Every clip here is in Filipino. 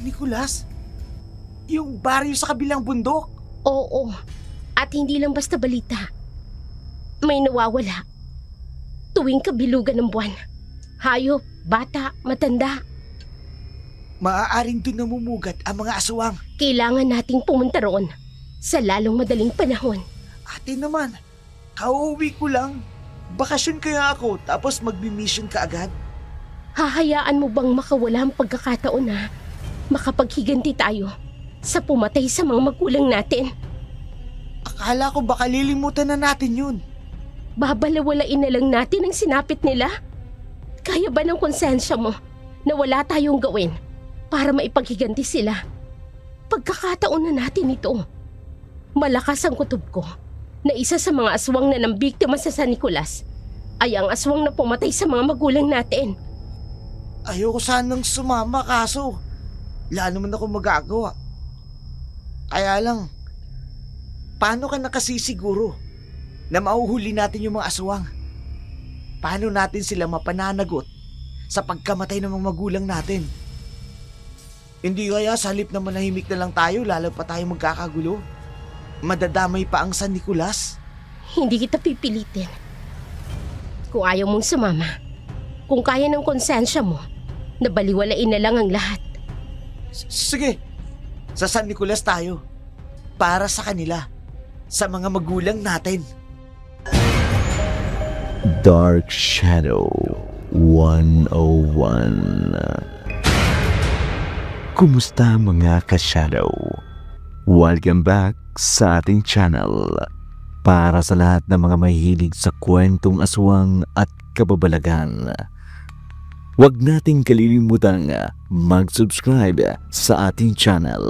San Nicolas? Yung baryo sa kabilang bundok? Oo, at hindi lang basta balita. May nawawala. Tuwing kabilugan ng buwan. Hayop, bata, matanda. Maaaring doon namumugat ang mga aswang. Kailangan nating pumunta roon sa lalong madaling panahon. Ate naman, kauwi ko lang. Bakasyon kaya ako tapos magbi-mission ka agad? Hahayaan mo bang makawala ang pagkakataon na makapaghiganti tayo sa pumatay sa mga magulang natin? Akala ko baka lilimutan na natin yun. Babalawalain na lang natin ang sinapit nila? Kaya ba ng konsensya mo na wala tayong gawin para maipaghiganti sila? Pagkakataon na natin ito. Malakas ang kutob ko na isa sa mga aswang na nambiktima sa San Nicolas ay ang aswang na pumatay sa mga magulang natin. Ayoko sanang sumama kaso wala naman ako magagawa. Kaya lang, paano ka nakasisiguro na mauhuli natin yung mga aswang? Paano natin sila mapananagot sa pagkamatay ng mga magulang natin? Hindi kaya sa halip na manahimik na lang tayo, lalo pa tayo magkakagulo? Madadamay pa ang San Nicolas? Hindi kita pipilitin. Kung ayaw mong sumama, kung kaya ng konsensya mo, nabaliwalain na lang ang lahat. Sige, sa San Nicolas tayo. Para sa kanila, sa mga magulang natin. Dark Shadow 101. Kumusta mga ka-shadow? Welcome back sa ating channel. Para sa lahat ng mga mahilig sa kwentong aswang at kababalagan, huwag nating kalilimutang mag-subscribe sa ating channel,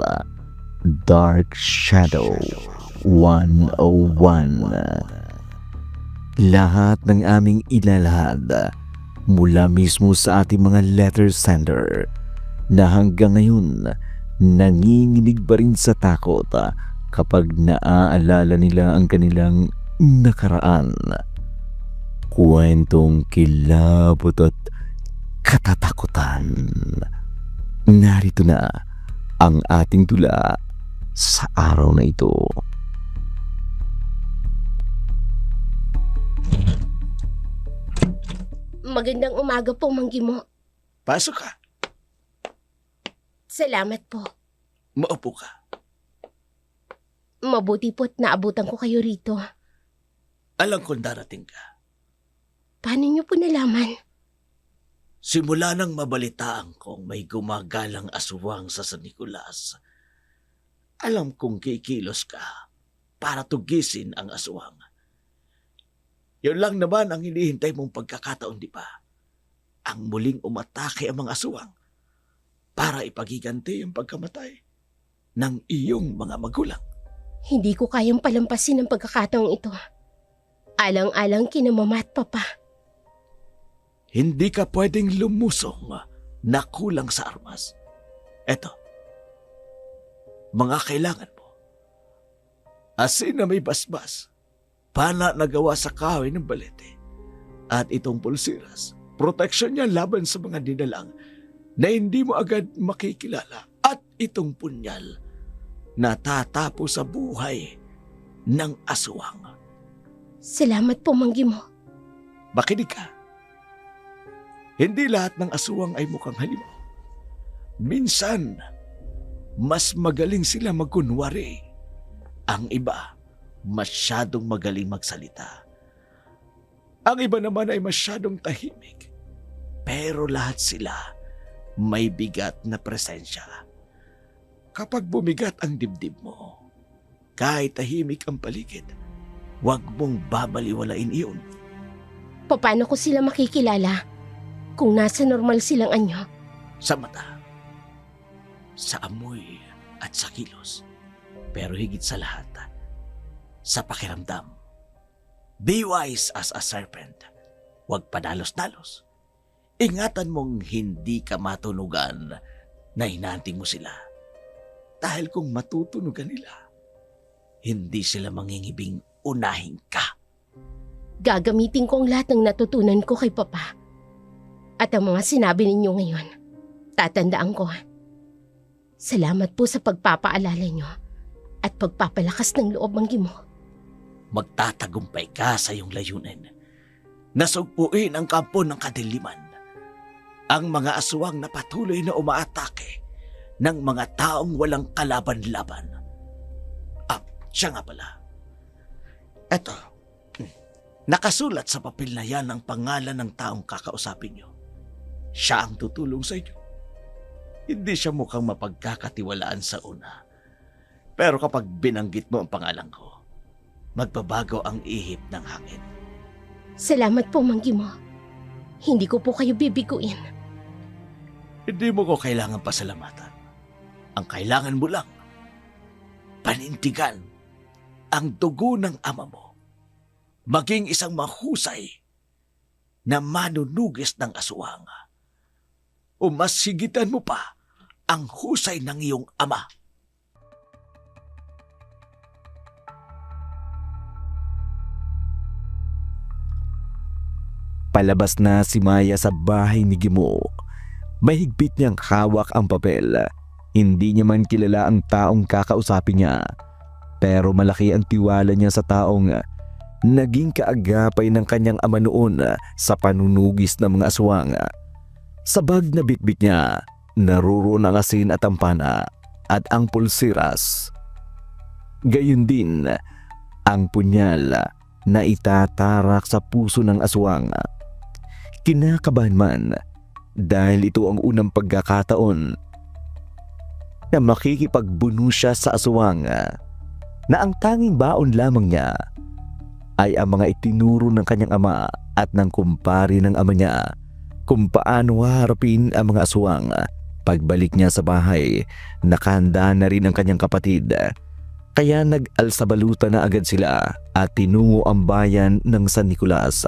Dark Shadow 101. Lahat ng aming ilalahad mula mismo sa ating mga letter sender na hanggang ngayon nanginginig pa rin sa takot kapag naaalala nila ang kanilang nakaraan. Kwentong kilabot at katatakutan. Narito na ang ating tula sa araw na ito. Magandang umaga po, Manggi mo. Pasok ka. Salamat po. Maupo ka. Mabuti po't naabutan ko kayo rito. Alam kong darating ka. Paano niyo po nalaman? Simula nang mabalitaan kong may gumagalang aswang sa San Nicolas, alam kong kikilos ka para tugisin ang aswang. Yun lang naman ang hinihintay mong pagkakataon, di ba? Ang muling umatake ang mga aswang para ipagiganti ang pagkamatay ng iyong mga magulang. Hindi ko kayang palampasin ang pagkakataong ito. Alang-alang kina mama at papa. Hindi ka pwedeng lumusong na kulang sa armas. Eto, mga kailangan mo. Asin na may basbas, pana na gawa sa kahoy ng balete, at itong pulsiras, proteksyon niya laban sa mga dinalang na hindi mo agad makikilala, at itong punyal na tatapo sa buhay ng aswang. Salamat po, Manggi mo. Makinig ka. Hindi lahat ng aswang ay mukhang halimaw. Minsan, mas magaling sila magkunwari. Ang iba, masyadong magaling magsalita. Ang iba naman ay masyadong tahimik. Pero lahat sila may bigat na presensya. Kapag bumigat ang dibdib mo, kahit tahimik ang paligid, huwag mong babaliwalain iyon. Paano ko sila makikilala kung nasa normal silang anyo? Sa mata, sa amoy at sa kilos. Pero higit sa lahat, sa pakiramdam. Be wise as a serpent. Huwag padalos-dalos. Ingatan mong hindi ka matunugan na hinanting mo sila. Dahil kung matutunugan nila, hindi sila mangingibing unahin ka. Gagamitin ko ang lahat ng natutunan ko kay Papa. At ang mga sinabi ninyo ngayon, tatandaan ko. Salamat po sa pagpapaalala nyo at pagpapalakas ng loob, Manggi mo. Magtatagumpay ka sa iyong layunin. Nasugpuin ang kampo ng kadiliman. Ang mga aswang na patuloy na umaatake ng mga taong walang kalaban-laban. Siya nga pala. Eto, nakasulat sa papel na yan ang pangalan ng taong kakausapin nyo. Siya ang tutulong sa inyo. Hindi siya mukhang mapagkakatiwalaan sa una. Pero kapag binanggit mo ang pangalan ko, magbabago ang ihip ng hangin. Salamat po, Manggi mo. Hindi ko po kayo bibiguin. Hindi mo ko kailangan pasalamatan. Ang kailangan mo lang, panindigan ang dugo ng ama mo. Maging isang mahusay na manunugis ng aswang. O mas higitan mo pa ang husay ng iyong ama. Palabas na si Maya sa bahay ni Gimo. Mahigpit niyang hawak ang papel. Hindi niya man kilala ang taong kakausapin niya. Pero malaki ang tiwala niya sa taong naging kaagapay ng kanyang ama noon sa panunugis ng mga aswang. Sa bag na bitbit niya, naroon ang asin at ang pana at ang pulsiras. Gayun din ang punyal na itatarak sa puso ng aswang. Kinakabahan man dahil ito ang unang pagkakataon na makikipagbuno siya sa aswang na ang tanging baon lamang niya ay ang mga itinuro ng kanyang ama at ng kumpari ng ama niya kung paano harapin ang mga aswang. Pagbalik niya sa bahay, nakahanda na rin ang kanyang kapatid. Kaya nag-alsabaluta na agad sila at tinungo ang bayan ng San Nicolas.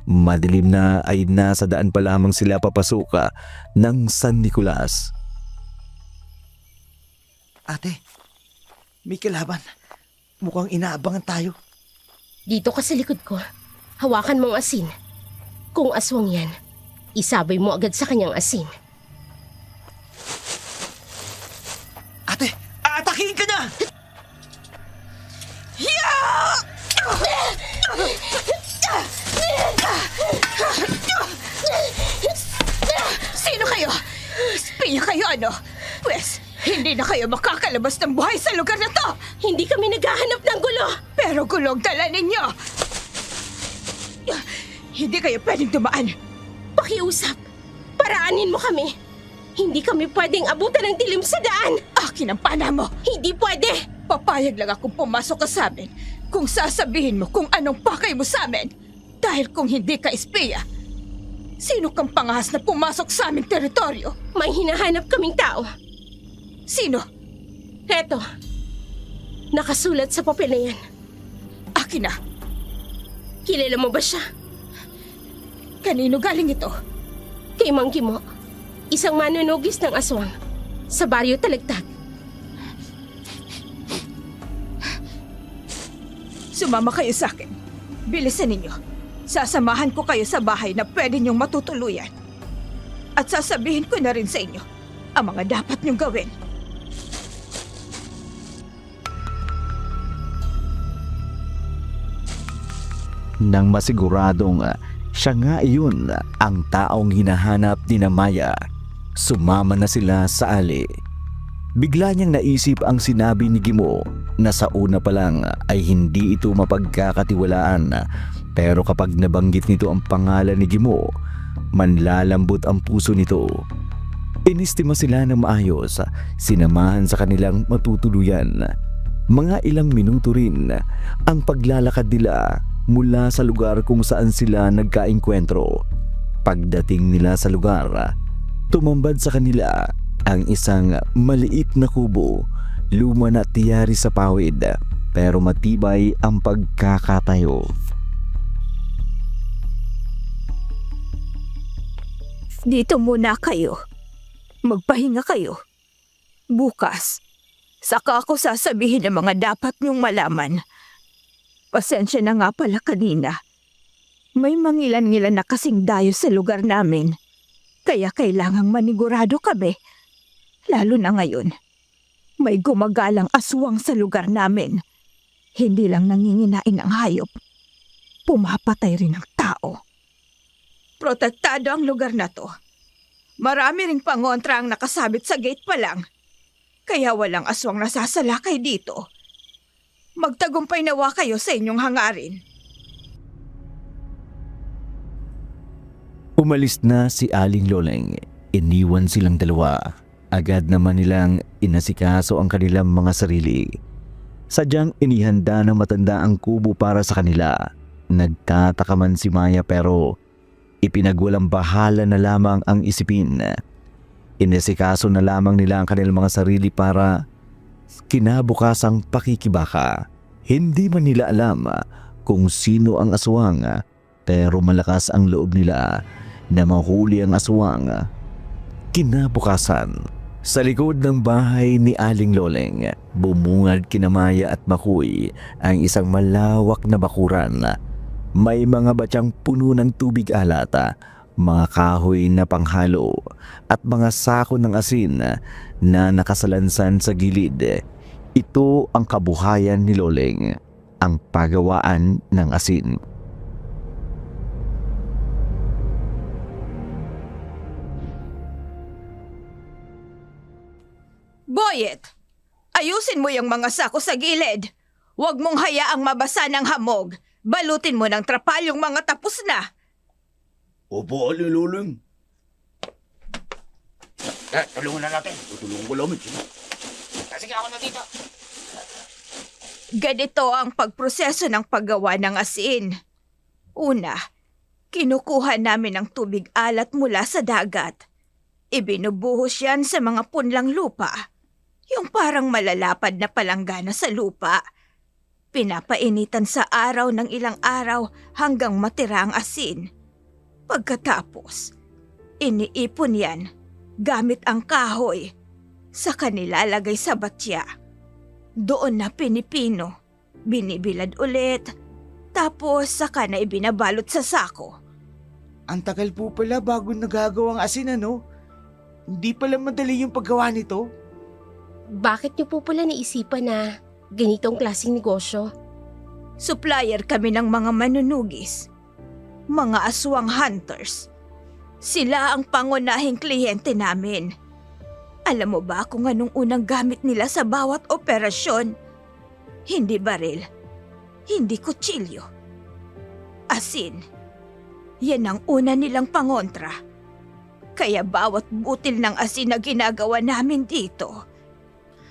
Madilim na ay nasa daan pa lamang sila papasok ng San Nicolas. Ate, may kalaban. Mukhang inaabangan tayo. Dito ka sa likod ko. Hawakan mo ang asin. Kung aswang yan, isabay mo agad sa kanyang asin. Ate, aatakihin ka na! Sino kayo? Spiya kayo ano? Pwes, hindi na kayo makakalabas ng buhay sa lugar na to! Hindi kami naghahanap ng gulo! Pero gulong dala ninyo! Hindi kayo pwedeng dumaan. Pakiusap, paraanin mo kami. Hindi kami pwedeng abutan ng dilim sa daan. Akin ang pana mo! Hindi pwede! Papayag lang akong pumasok ka sa amin kung sasabihin mo kung anong pakay mo sa amin. Dahil kung hindi ka espiya, sino kang pangahas na pumasok sa aming teritoryo? May hinahanap kaming tao. Sino? Eto, nakasulat sa papel na yan. Akin na. Kilala mo ba siya? Kanino galing ito? Kay Manggi mo, isang manunugis ng aswang sa Baryo Talagtag. Sumama kayo sa akin. Bilisan ninyo. Sasamahan ko kayo sa bahay na pwede niyong matutuluyan. At sasabihin ko na rin sa inyo ang mga dapat niyong gawin. Nang masiguradong siya nga iyon ang taong hinahanap ni Maya, sumama na sila sa ali. Bigla niyang naisip ang sinabi ni Gimo na sa una pa lang ay hindi ito mapagkakatiwalaan, pero kapag nabanggit nito ang pangalan ni Gimo, manlalambot ang puso nito. Inistima sila ng maayos, sinamahan sa kanilang matutuluyan. Mga ilang minuto rin ang paglalakad nila mula sa lugar kung saan sila nagkaengkwentro. Pagdating nila sa lugar, tumambad sa kanila ang isang maliit na kubo, luma na tiyari sa pawid, pero matibay ang pagkakatayo. Dito muna kayo. Magpahinga kayo. Bukas, saka ako sasabihin ang mga dapat niyong malaman. Pasensya na nga pala kanina. May mangilan-ngilan na kasing dayo sa lugar namin. Kaya kailangang manigurado kami. Lalo na ngayon, May gumagalang aswang sa lugar namin. Hindi lang nanginginain ang hayop. Pumapatay rin ang tao. Protektado ang lugar na to. Marami ring pangontra ang nakasabit sa gate pa lang. Kaya walang aswang nasasalakay dito. Magtagumpay nawa kayo sa inyong hangarin. Umalis na si Aling Loleng. Iniwan silang dalawa. Agad naman nilang inasikaso ang kanilang mga sarili. Sadyang inihanda ng matanda ang kubo para sa kanila. Nagtataka man si Maya pero ipinagwalang bahala na lamang ang isipin. Inasikaso na lamang nila ang kanilang mga sarili para kinabukasang pakikibaka. Hindi man nila alam kung sino ang aswang pero malakas ang loob nila na mahuli ang aswang. Kinabukasan, sa likod ng bahay ni Aling Loleng, bumungad kina Maya at Makoy ang isang malawak na bakuran. May mga batyang puno ng tubig alat, mga kahoy na panghalo at mga sako ng asin na nakasalansan sa gilid. Ito ang kabuhayan ni Loleng, ang paggawaan ng asin. Boyet! Ayusin mo yung mga sako sa gilid. Huwag mong hayaang mabasa ng hamog. Balutin mo ng trapal yung mga tapos na. Opo, Aling Loleng. Tulungan na natin. Tutulungan ko lang. Sige, ako na dito. Ganito ang pagproseso ng paggawa ng asin. Una, kinukuha namin ang tubig alat mula sa dagat. Ibinubuhos yan sa mga punlang lupa. Yung parang malalapad na palanggana sa lupa. Pinapainitan sa araw ng ilang araw hanggang matira ang asin. Pagkatapos, iniipon yan gamit ang kahoy. Saka nilalagay sa batya. Doon na pinipino, binibilad ulit, tapos saka na ibinabalot sa sako. Ang tagal po pala bago nagagawang asin, ano? Hindi pala madali yung paggawa nito. Bakit niyo po pala naisipan na ganitong klaseng negosyo? Supplier kami ng mga manunugis, mga aswang hunters. Sila ang pangunahing kliyente namin. Alam mo ba kung anong unang gamit nila sa bawat operasyon? Hindi baril, hindi kutsilyo. Asin, yan ang una nilang pangontra. Kaya bawat butil ng asin na ginagawa namin dito,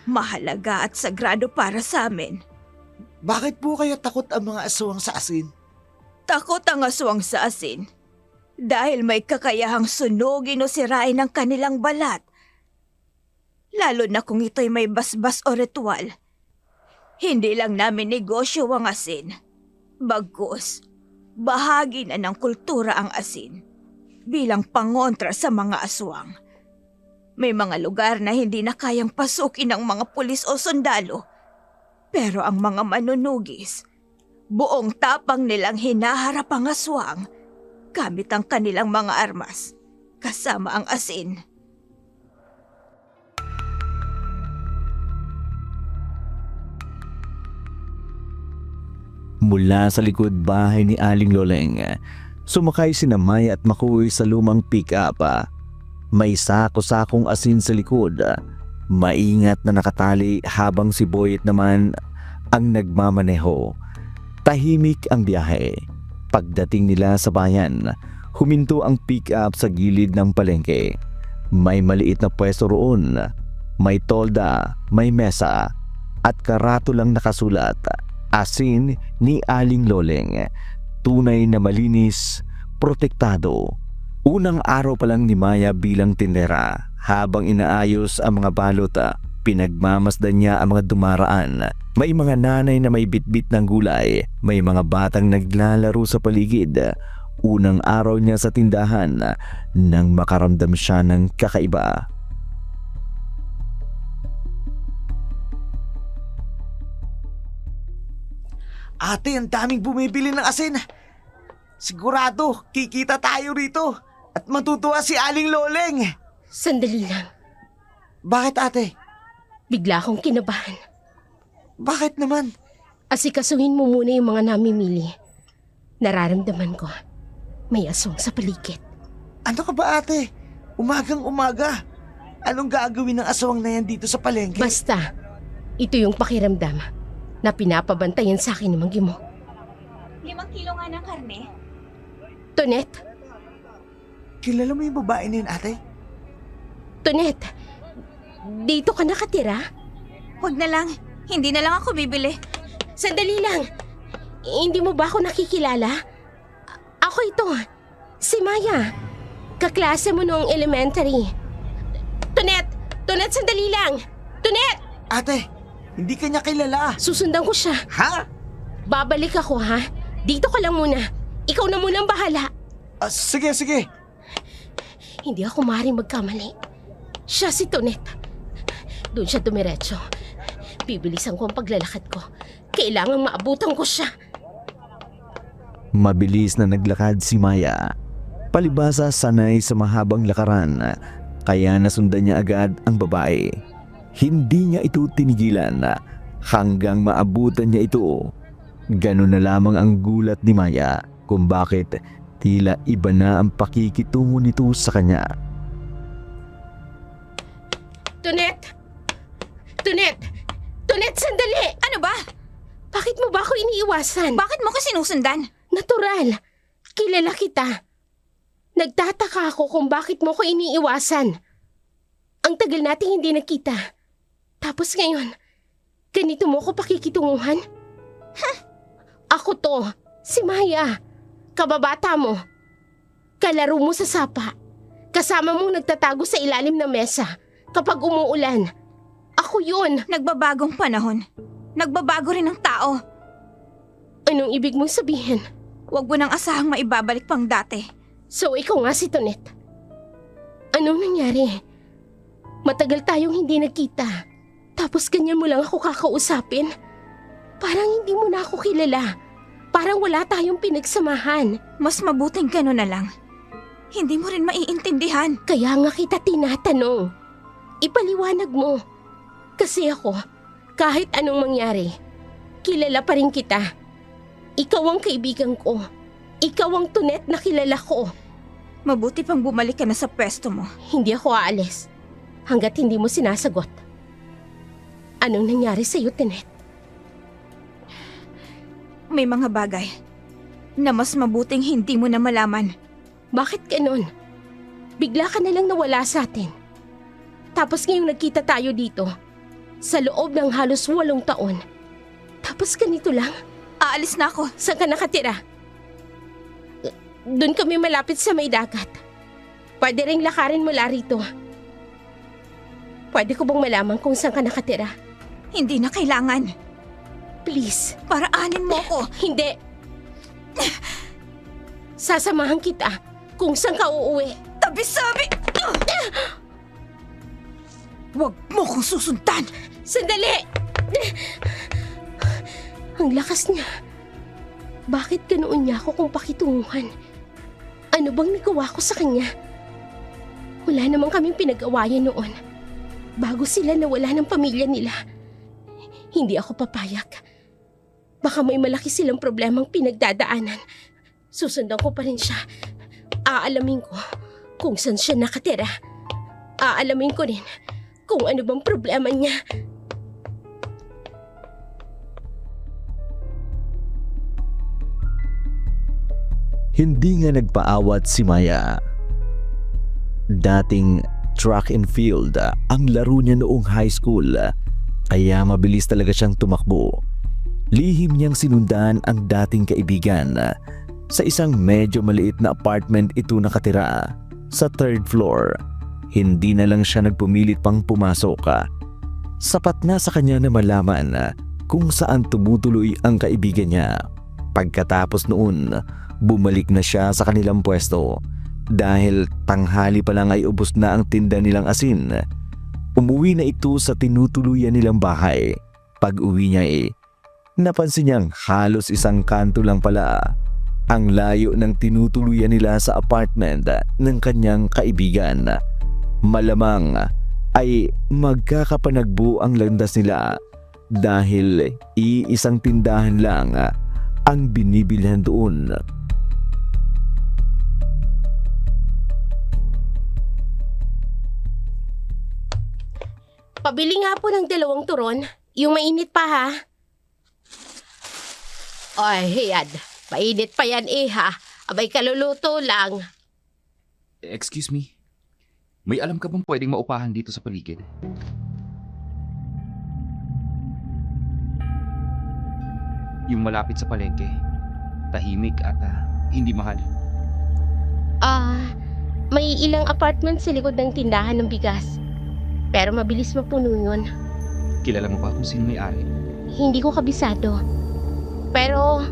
mahalaga at sagrado para sa amin. Bakit po kaya takot ang mga aswang sa asin? Takot ang aswang sa asin dahil may kakayahang sunugin o sirain ang kanilang balat. Lalo na kung ito'y may basbas o ritual. Hindi lang namin negosyo ang asin. Bagkus, bahagi na ng kultura ang asin bilang pangontra sa mga aswang. May mga lugar na hindi na kayang pasukin ng mga pulis o sundalo. Pero ang mga manunugis, buong tapang nilang hinaharap ang aswang gamit ang kanilang mga armas, kasama ang asin. Mula sa likod bahay ni Aling Loleng, sumakay sina Maya at Makoy sa lumang pick-up. May sako-sakong asin sa likod. Maingat na nakatali habang si Boyet naman ang nagmamaneho. Tahimik ang biyahe. Pagdating nila sa bayan, huminto ang pick-up sa gilid ng palengke. May maliit na pwesto roon. May tolda, may mesa, at karatulang nakasulat, "Asin ni Aling Loleng. Tunay na malinis, protektado." Unang araw pa lang ni Maya bilang tindera. Habang inaayos ang mga balot, pinagmamasdan niya ang mga dumaraan. May mga nanay na may bitbit ng gulay. May mga batang naglalaro sa paligid. Unang araw niya sa tindahan nang makaramdam siya ng kakaiba. Ate, ang daming bumibili ng asin. Sigurado, kikita tayo rito. At matutuwa si Aling Loleng. Sandali lang. Bakit, ate? Bigla akong kinabahan. Bakit naman? Asikasuhin mo muna yung mga namimili. Nararamdaman ko, may aswang sa paligid. Ano ka ba ate? Umagang umaga. Anong gagawin ng aswang na yan dito sa palengke? Basta, ito yung pakiramdam na pinapabantayan sa akin ng Manggi mo. 5 kilo nga ng karne. Tonet, Kilala mo yung babae na yun ate? Tonet, dito ka nakatira? Huwag na lang. Hindi na lang ako bibili. Sandali lang. Hindi mo ba ako nakikilala? Ako ito, si Maya. Kaklase mo noong elementary. Tonet! Tonet, sandali lang! Tonet! Ate, hindi ka niya kilala. Susundan ko siya. Ha? Babalik ako, ha? Dito ka lang muna. Ikaw na muna ang bahala. Sige, sige. Hindi ako maaaring magkamali. Siya si Tonet. Doon siya dumiretso. Bibilisan ko ang paglalakad ko. Kailangang maabutan ko siya. Mabilis na naglakad si Maya. Palibasa sanay sa mahabang lakaran, kaya nasundan niya agad ang babae. Hindi niya ito tinigilan hanggang maabutan niya ito. Ganun na lamang ang gulat ni Maya kung bakit tila iba na ang pakikitungo nito sa kanya. Tonet! Tonet! Tonet, sandali! Ano ba? Bakit mo ba ako iniiwasan? Bakit mo ko sinusundan? Natural. Kilala kita. Nagtataka ako kung bakit mo ko iniiwasan. Ang tagal nating hindi nakita. Tapos ngayon, ganito mo ko pakikitunguhan? Ako to, si Maya. Kababata mo. Kalaro mo sa sapa. Kasama mong nagtatago sa ilalim ng mesa kapag umuulan. Ako yun. Nagbabagong panahon. Nagbabago rin ang tao. Anong ibig mong sabihin? Huwag mo nang asahang maibabalik pang dati. So ikaw nga si Tonet. Anong nangyari? Matagal tayong hindi nagkita. Tapos ganyan mo lang ako kakausapin? Parang hindi mo na ako kilala. Parang wala tayong pinagsamahan. Mas mabuting gano'n na lang. Hindi mo rin maiintindihan. Kaya nga kita tinatanong. Ipaliwanag mo. Kasi ako, kahit anong mangyari, kilala pa rin kita. Ikaw ang kaibigan ko. Ikaw ang Tonet na kilala ko. Mabuti pang bumalik ka na sa pwesto mo. Hindi ako aalis hanggat hindi mo sinasagot. Anong nangyari sa'yo, Tonet? May mga bagay na mas mabuting hindi mo na malaman. Bakit ganon? Bigla ka na lang nawala sa atin. Tapos ngayong nagkita tayo dito, sa loob ng halos 8 taon. Tapos ganito lang? Aalis na ako. Saan ka nakatira? Doon kami malapit sa may dagat. Pwede ring lakarin mula rito. Pwede ko bang malaman kung saan ka nakatira? Hindi na kailangan. Please. Paraanin mo ko. Hindi. Sasamahan kita kung saan ka uuwi. Tabi-sabi! Huwag mo kong susundan! Sandali! Ang lakas niya. Bakit ganoon niya ako kung pakitunguhan? Ano bang nagawa ko sa kanya? Wala namang kaming pinag-awayan noon. Bago sila nawala ng pamilya nila. Hindi ako papayag. Baka may malaki silang problemang pinagdadaanan. Susundan ko pa rin siya. Aalamin ko kung saan siya nakatira. Aalamin ko rin kung ano bang problema niya. Hindi nga nagpaawat si Maya. Dating track and field ang laro niya noong high school, kaya mabilis talaga siyang tumakbo. Lihim niyang sinundan ang dating kaibigan. Sa isang medyo maliit na apartment ito nakatira, sa 3rd floor. Hindi na lang siya nagpumilit pang pumasok. Sapat na sa kanya na malaman kung saan tumutuloy ang kaibigan niya. Pagkatapos noon, bumalik na siya sa kanilang pwesto. Dahil tanghali pa lang ay ubos na ang tinda nilang asin. Umuwi na ito sa tinutuluyan nilang bahay. Pag uwi niya napansin niyang halos isang kanto lang pala ang layo ng tinutuluyan nila sa apartment ng kanyang kaibigan. Malamang ay magkakapanagbu ang landas nila dahil iisang tindahan lang ang binibilhan doon. Pabili nga po ng 2 turon. Yung mainit pa ha. Ay, yan. Mainit pa yan ha. Abay kaluluto lang. Excuse me. May alam ka bang pwedeng maupahan dito sa paligid? Yung malapit sa palengke. Tahimik at hindi mahal. May ilang apartment sa likod ng tindahan ng bigas. Pero mabilis mapuno yun. Kilala mo ba kung sino may-ari? Hindi ko kabisado. Pero,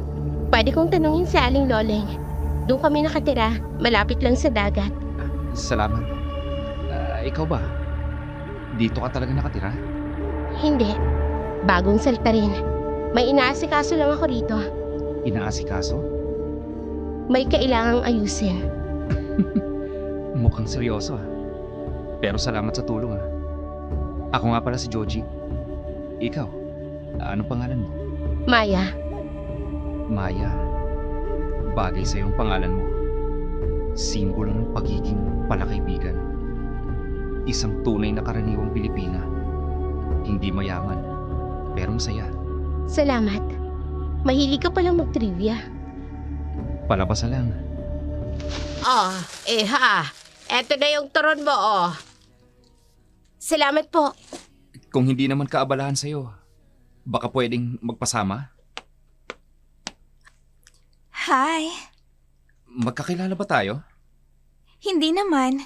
pwede kong tanungin si Aling Loleng. Doon kami nakatira, malapit lang sa dagat. Salamat. Ikaw ba? Dito ka talaga nakatira? Hindi. Bagong salta rin. May inaasikaso lang ako rito. Inaasikaso? May kailangang ayusin. Mukhang seryoso Pero salamat sa tulong Ako nga pala si Joji. Ikaw, anong pangalan mo? Maya, Maya. Bagay sa iyong pangalan mo. Simbolo ng pagiging palakaibigan. Isang tunay na karaniwang Pilipina. Hindi mayaman, pero masaya. salamat. Mahilig ka palang mag-trivia. Palabasa lang. Eto na yung turon mo, Salamat po. Kung hindi naman kaabalahan sa'yo, baka pwedeng magpasama? Hi. Magkakilala ba tayo? Hindi naman.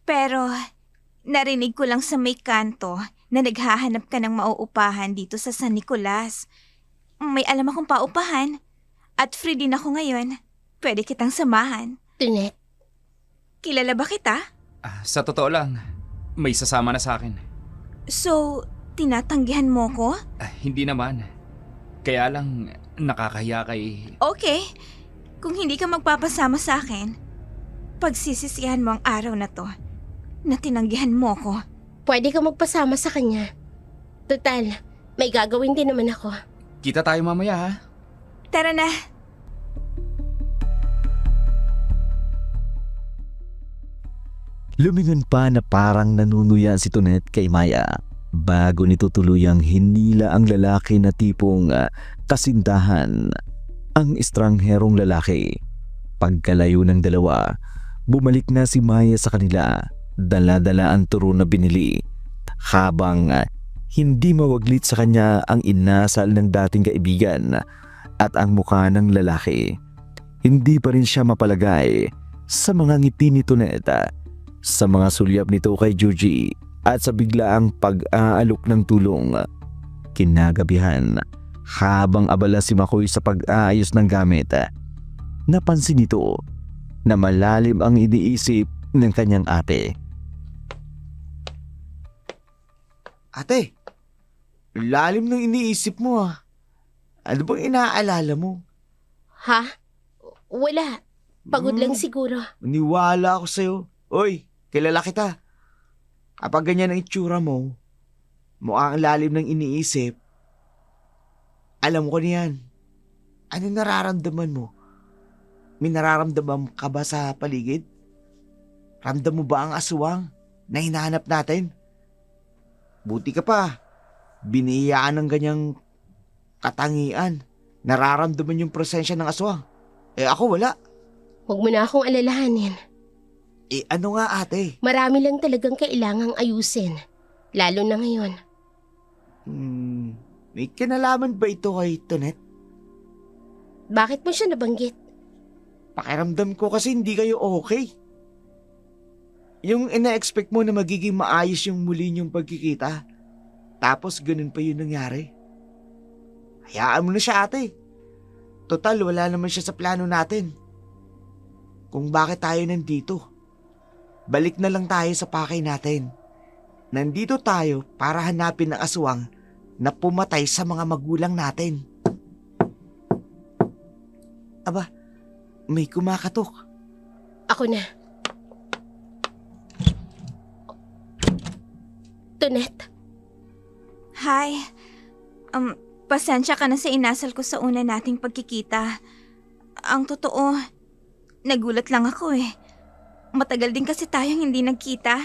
Pero narinig ko lang sa may kanto na naghahanap ka ng mauupahan dito sa San Nicolas. May alam akong paupahan. At free din ako ngayon. Pwede kitang samahan. Tunet, Kilala ba kita? Sa totoo lang, may sasama na sa akin. So, tinatanggihan mo ko? Hindi naman. Kaya lang, nakakahiya kay... Okay. Kung hindi ka magpapasama sa akin, pagsisisihan mo ang araw na to na tinanggihan mo ko. pwede ka magpasama sa kanya. Total, may gagawin din naman ako. Kita tayo mamaya Tara na. Lumingon pa na parang nanunuya si Tonet kay Maya bago nito tuluyang hinila ang lalaki na tipong kasintahan. Ang estrangherong lalaki. Pagkalayo ng dalawa, bumalik na si Maya sa kanila, dala-dala ang turo na binili. Habang hindi mawaglit sa kanya ang inasal ng dating kaibigan at ang mukha ng lalaki. Hindi pa rin siya mapalagay sa mga ngiti ni Tonet, sa mga sulyap nito kay Joji at sa biglaang pag-aalok ng tulong. Kinagabihan, habang abala si Makoy sa pag-aayos ng gamit, napansin nito na malalim ang iniisip ng kanyang ate. Ate, lalim ng iniisip mo Ano bang inaalala mo? Ha? Wala. Pagod lang siguro. Maniwala ako sa'yo. Oy, kilala kita. Kapag ganyan ang itsura mo, mukha ang lalim ng iniisip, alam ko niyan. Ano nararamdaman mo? May nararamdaman ka ba sa paligid? Ramdam mo ba ang aswang na hinahanap natin? Buti ka pa. Biniyaan ng ganyang katangian. Nararamdaman yung presensya ng aswang. Ako wala. Huwag mo na akong alalahanin. Ano nga ate? Marami lang talagang kailangang ayusin. Lalo na ngayon. May kinalaman ba ito kay Tonet? Bakit mo siya nabanggit? Pakiramdam ko kasi hindi kayo okay. Yung ina-expect mo na magiging maayos yung muli niyong pagkikita. Tapos ganun pa yung nangyari. Hayaan mo na siya ate. Total, wala naman siya sa plano natin. Kung bakit tayo nandito. Balik na lang tayo sa pakay natin. Nandito tayo para hanapin ang aswang na pumatay sa mga magulang natin. Aba, may kumakatok. Ako na. Tonet, Hi. Pasensya ka na sa inasal ko sa una nating pagkikita. Ang totoo, nagulat lang ako eh. Matagal din kasi tayong hindi nagkita.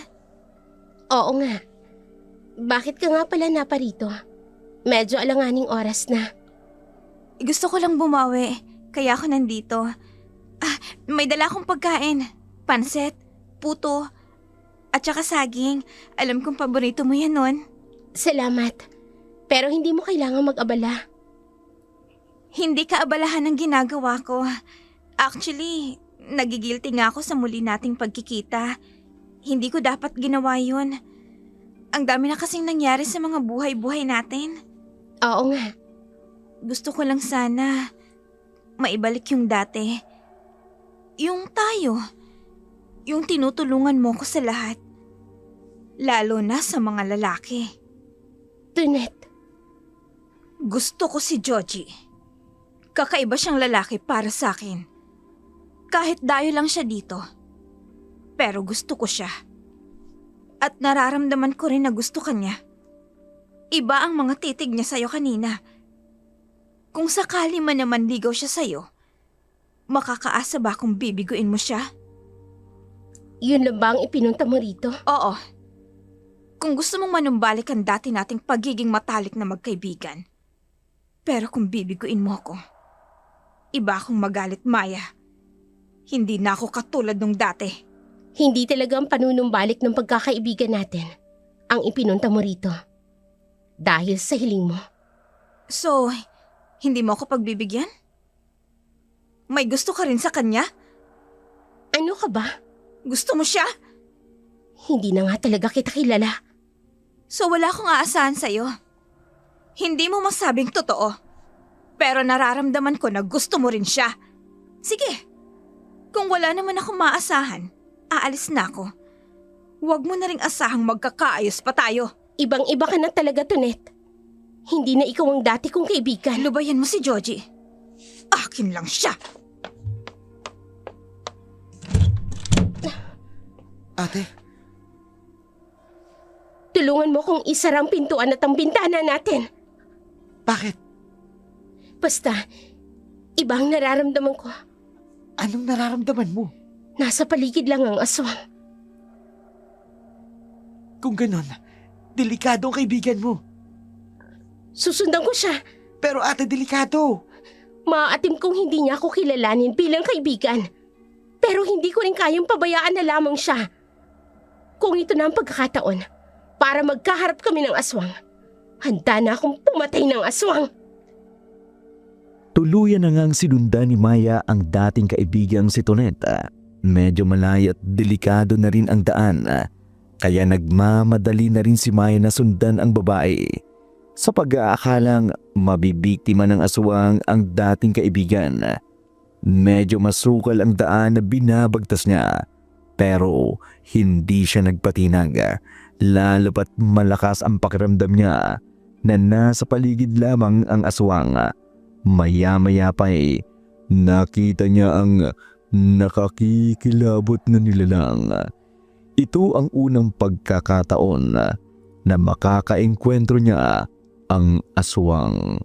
oo nga. Bakit ka nga pala naparito? Medyo alanganing oras na. Gusto ko lang bumawi, kaya ako nandito. May dala akong pagkain. Pansit, puto, at saka saging. Alam kong paborito mo yan nun. Salamat. Pero hindi mo kailangang mag-abala. Hindi ka abalahan ng ginagawa ko. Actually, nagigilty nga ako sa muli nating pagkikita. Hindi ko dapat ginawa yun. Ang dami na kasing nangyari sa mga buhay-buhay natin. Oo nga. Gusto ko lang sana maibalik yung dati. Yung tayo. Yung tinutulungan mo ko sa lahat. Lalo na sa mga lalaki. Tonet, Gusto ko si Joji. Kakaiba siyang lalaki para sa akin. Kahit dayo lang siya dito. Pero gusto ko siya. At nararamdaman ko rin na gusto ka niya. Iba ang mga titig niya sa'yo kanina. Kung sakali man naman ligaw siya sa'yo, makakaasa ba kung bibiguin mo siya? yun lang ba ang ipinunta mo rito? Oo. Kung gusto mong manumbalik ang dati nating pagiging matalik na magkaibigan. Pero kung bibiguin mo ako, iba akong magalit, Maya. Hindi na ako katulad nung dati. Hindi talaga ang panunumbalik ng pagkakaibigan natin ang ipinunta mo rito. Dahil sa hiling mo. So, hindi mo ako pagbibigyan? May gusto ka rin sa kanya? Ano ka ba? Gusto mo siya? Hindi na nga talaga kita kilala. So wala akong aasahan sa'yo. Hindi mo masabing totoo. Pero nararamdaman ko na gusto mo rin siya. Sige, kung wala naman akong maasahan, aalis na ako. Huwag mo na ring asahang magkakaayos pa tayo. Ibang-iba ka na talaga, Tonet. Hindi na ikaw ang dati kong kaibigan. Lubayan mo si Joji. Akin lang siya. Ate, Tulungan mo kong isarang pintuan at ang bintana natin. bakit? Basta, iba ang nararamdaman ko. Anong nararamdaman mo? Nasa paligid lang ang aswang. Kung ganon, delikado ang kaibigan mo. Susundan ko siya. Pero ate, delikado. Maaatim kong hindi niya ako kilalanin bilang kaibigan. Pero hindi ko rin kayang pabayaan na lamang siya. Kung ito na ang pagkakataon, para magkaharap kami ng aswang, handa na akong pumatay ng aswang. Tuluyan na ngang sinundan ni Maya ang dating kaibigang si Toneta. Medyo malayo at delikado na rin ang daan. Kaya nagmamadali na rin si Maya na sundan ang babae. Sa pag-aakalang mabibiktima ng aswang ang dating kaibigan. Medyo masukal ang daan na binabagtas niya. Pero hindi siya nagpatinag. Lalo pat malakas ang pakiramdam niya na nasa paligid lamang ang aswang. Maya-maya pa nakita niya ang nakakikilabot na nilalang. Ito ang unang pagkakataon na makakaengkwentro niya ang aswang.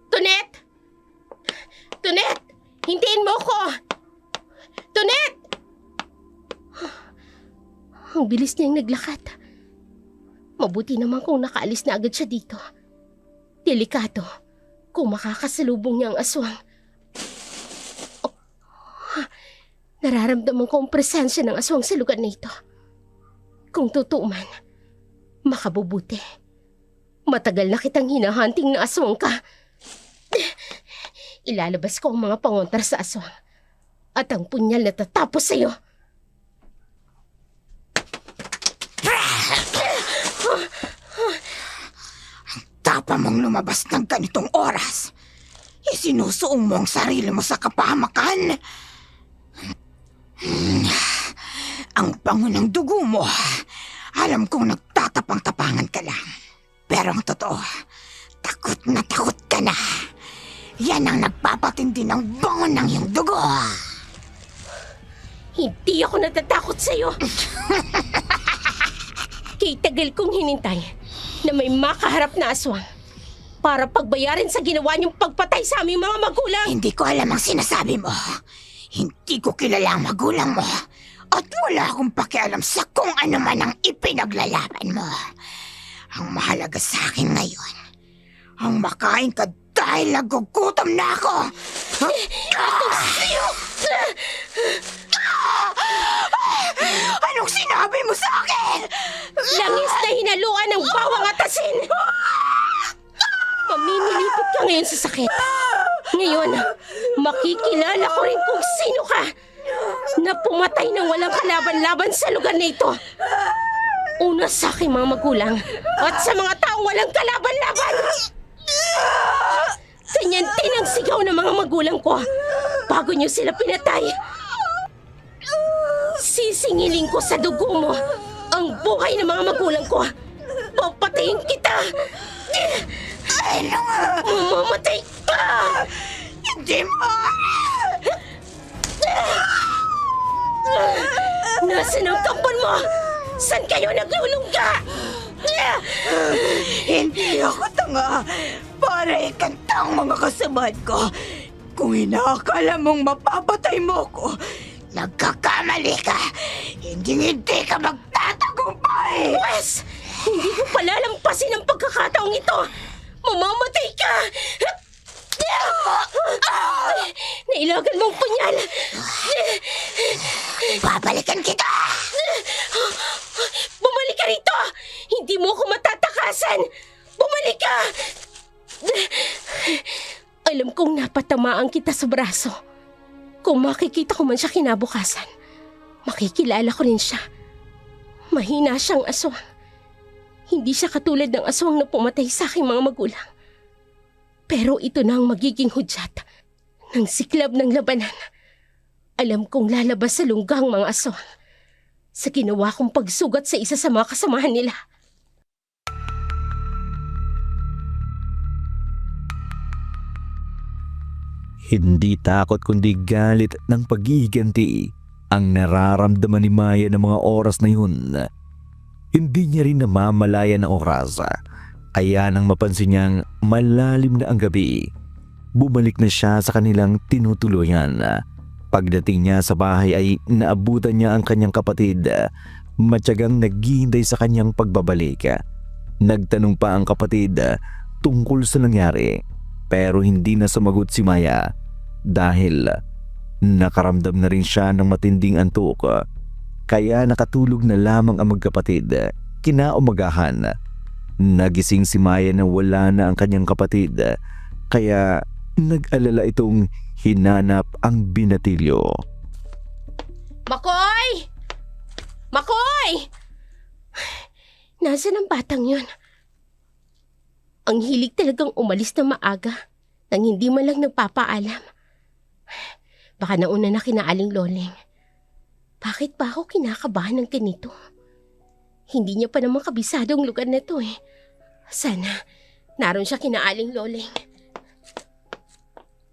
Tonet! Tonet! Hintayin mo ko! Tonet! Ang bilis niyang naglakad. Mabuti naman kung nakaalis na agad siya dito. Delikado kung makakasalubong niya ang aswang. Oh, nararamdaman ko ang presensya ng aswang sa lugar na ito. Kung totoo man, makabubuti. Matagal na kitang hinahunting na aswang ka. Ilalabas ko ang mga pangontra sa aswang at ang punyal na tatapos sa'yo. Tapang mong lumabas ng ganitong oras. Isinusuong mo ang sarili mo sa kapahamakan. Ang bango ng dugo mo. Alam kong nagtatapang-tapangan ka lang. Pero ang totoo, takot ka na. Yan ang nagpapatindi ng bango ng iyong dugo. Hindi ako natatakot sa'yo. Kay tagal kong hinintay na may makaharap na aswang para pagbayarin sa ginawa niyong pagpatay sa aming mga magulang. Hindi ko alam ang sinasabi mo. Hindi ko kilala ang magulang mo. At wala akong pakialam sa kung ano man ang ipinaglalaban mo. Ang mahalaga sa akin ngayon, ang makain ka dahil nagugutom na ako. Anong sinabi mo sa akin? Langis na hinaluan ng bawang at asin. Mamimilipit ka ngayon sa sakit. Ngayon, makikilala ko rin kung sino ka na pumatay ng walang kalaban-laban sa lugar na ito. Una sa aking mga magulang at sa mga taong walang kalaban-laban. Ganyan din ang sigaw ng mga magulang ko bago niyo sila pinatay. Sisingiling ko sa dugo mo ang buhay ng mga magulang ko. Papatayin kita. Ano nga? Mamamatay ka. Hindi mo! Nasaan ang kampon mo? Saan kayo naglulungga? Hindi ako tanga para ikanta ang mga kasamahan ko. Kung inaakala mong mapapatay mo ko, nagkakamali ka. Hindi ka magtatagumpay. Wes! Hindi ko palalampasin ang pagkakataong ito. Mamamatay ka! Nailagan mong punyal! Babalikan kita! Bumalik ka rito! Hindi mo ako matatakasan! Bumalik ka! Alam kong napatamaan kita sa braso. Kung makikita ko man siya kinabukasan, makikilala ko rin siya. Mahina siyang aswang. Hindi siya katulad ng aswang na pumatay sa aking mga magulang. Pero ito na ang magiging hudyat ng siklab ng labanan. Alam kong lalabas sa lunggang mga aswang sa ginawa kong pagsugat sa isa sa mga kasamahan nila. Hindi takot kundi galit ng paghihiganti ang nararamdaman ni Maya ng mga oras na yun. Hindi niya rin namamalaya ng oras, kaya nang mapansin niyang malalim na ang gabi, bumalik na siya sa kanilang tinutuluyan. Pagdating niya sa bahay ay naabutan niya ang kanyang kapatid, matyagang naghihintay sa kanyang pagbabalik. Nagtanong pa ang kapatid tungkol sa nangyari, pero hindi na sumagot si Maya dahil nakaramdam na rin siya ng matinding antok. Kaya nakatulog na lamang ang magkapatid. Kinaumagahan, nagising si Maya na wala na ang kanyang kapatid, kaya nag-alala itong hinanap ang binatilyo. Makoy! Makoy! Nasaan ang batang yun? Ang hilig talagang umalis na maaga nang hindi man lang nagpapaalam. Baka nauna na kina Aling Loling. Bakit ba ako kinakabahan ng ganito? Hindi niya pa naman kabisado ang lugar na to eh. Sana naroon siya kina Aling Loling.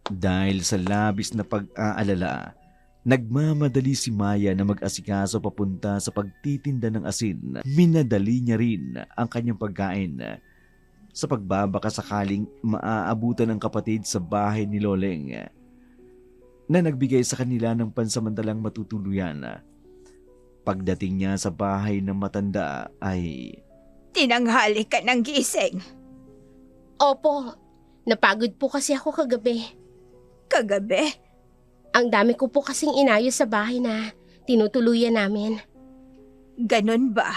Dahil sa labis na pag-aalala, nagmamadali si Maya na mag-asikaso papunta sa pagtitinda ng asin. Minadali niya rin ang kanyang pagkain sa pagbabaka sakaling maaabutan ng kapatid sa bahay ni Loleng na nagbigay sa kanila ng pansamantalang matutuluyan. Pagdating niya sa bahay ng matanda ay... Tinanghali ka ng gising. Opo, napagod po kasi ako kagabi. Kagabi? Ang dami ko po kasing inayos sa bahay na tinutuluyan namin. Ganon ba?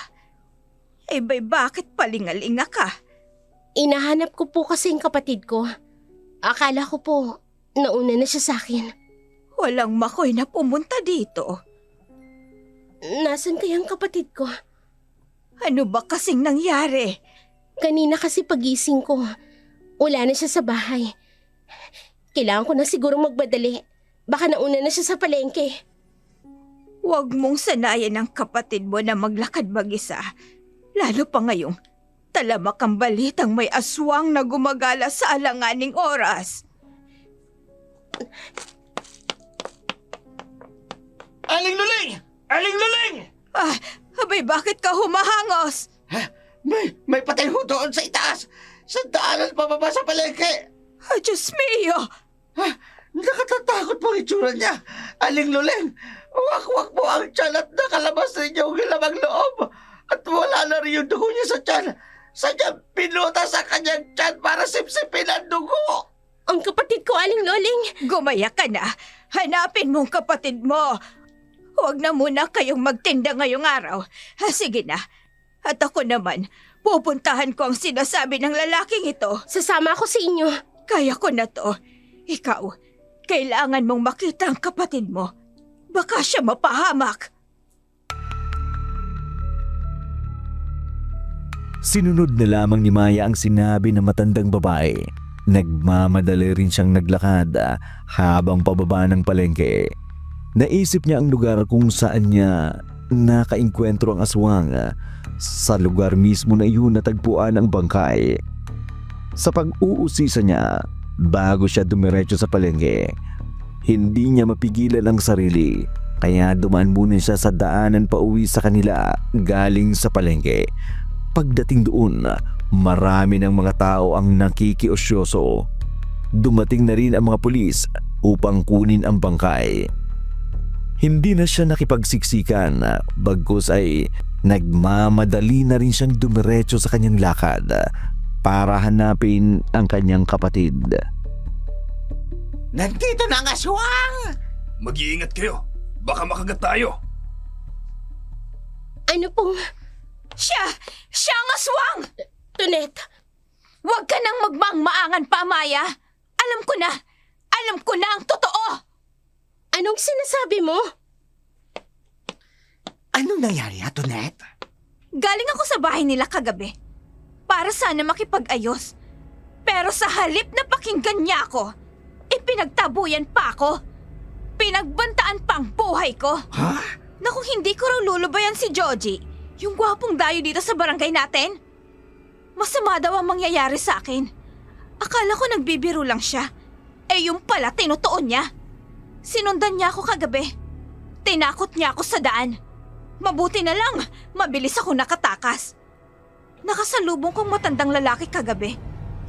Eh bakit palingalinga ka? Inahanap ko po kasi ang kapatid ko. Akala ko po, nauna na siya sa akin. Walang Makoy na pumunta dito. Nasaan kaya ang kapatid ko? Ano ba kasing nangyari? Kanina kasi pagising ko, wala na siya sa bahay. Kailangan ko na siguro magmadali. Baka nauna na siya sa palengke. Huwag mong sanayan ang kapatid mo na maglakad mag-isa. Lalo pa ngayong talamak ang balitang may aswang na gumagala sa alanganing oras. Aling Luling! Aling Luling! Abay bakit ka humahangos? May patay ho doon sa itaas. Sa daanan pababa sa palengke. Diyos mio! Nakatatakot po ang itsura niya. Aling Luleng, wak-wak po ang tiyan at nakalabas na inyong lamang loob. At wala na rin yung dugo niya sa tiyan. Sadyang pinuta sa kanyang tiyan para sipsipin ang dugo. Ang kapatid ko, Aling Loling. Gumaya ka na. Hanapin mong kapatid mo. Huwag na muna kayong magtinda ngayong araw. Sige na. At ako naman, pupuntahan ko ang sinasabi ng lalaking ito. Sasama ako sa inyo. Kaya ko na to. Ikaw, kailangan mong makita ang kapatid mo. Baka siya mapahamak. Sinunod na lamang ni Maya ang sinabi ng matandang babae. Nagmamadali rin siyang naglakad habang pababa ng palengke. Naisip niya ang lugar kung saan niya nakainkwentro ang aswang. Sa lugar mismo na iyon natagpuan ang bangkay. Sa pag-uusisa niya, bago siya dumiretso sa palengke, hindi niya mapigilan ang sarili. Kaya dumaan muna siya sa daanan pauwi sa kanila galing sa palengke. Pagdating doon, marami ng mga tao ang nakikiosyoso. Dumating na rin ang mga pulis upang kunin ang bangkay. Hindi na siya nakipagsiksikan, bagkus ay nagmamadali na rin siyang dumiretso sa kanyang lakad para hanapin ang kanyang kapatid. Nandito na ang aswang! Mag-iingat kayo. Baka makagat tayo. Ano pong... Siya ang aswang! Tonet, Huwag ka nang magmangmaangan pa, Maya. Alam ko na ang totoo. anong sinasabi mo? Anong nangyari, Tonet? Galing ako sa bahay nila kagabi para sana makipag-ayos. Pero sa halip na pakinggan niya ako, ipinagtabuyan pa ako. Pinagbantaan pa ang buhay ko. Ha? Naku, hindi ko raw lulubayan si Joji, yung gwapong dayo dito sa barangay natin. Masama daw ang mangyayari sa akin. Akala ko nagbibiro lang siya. Yung pala, tinutuon niya. Sinundan niya ako kagabi. Tinakot niya ako sa daan. Mabuti na lang, mabilis ako nakatakas. Nakasalubong kong matandang lalaki kagabi.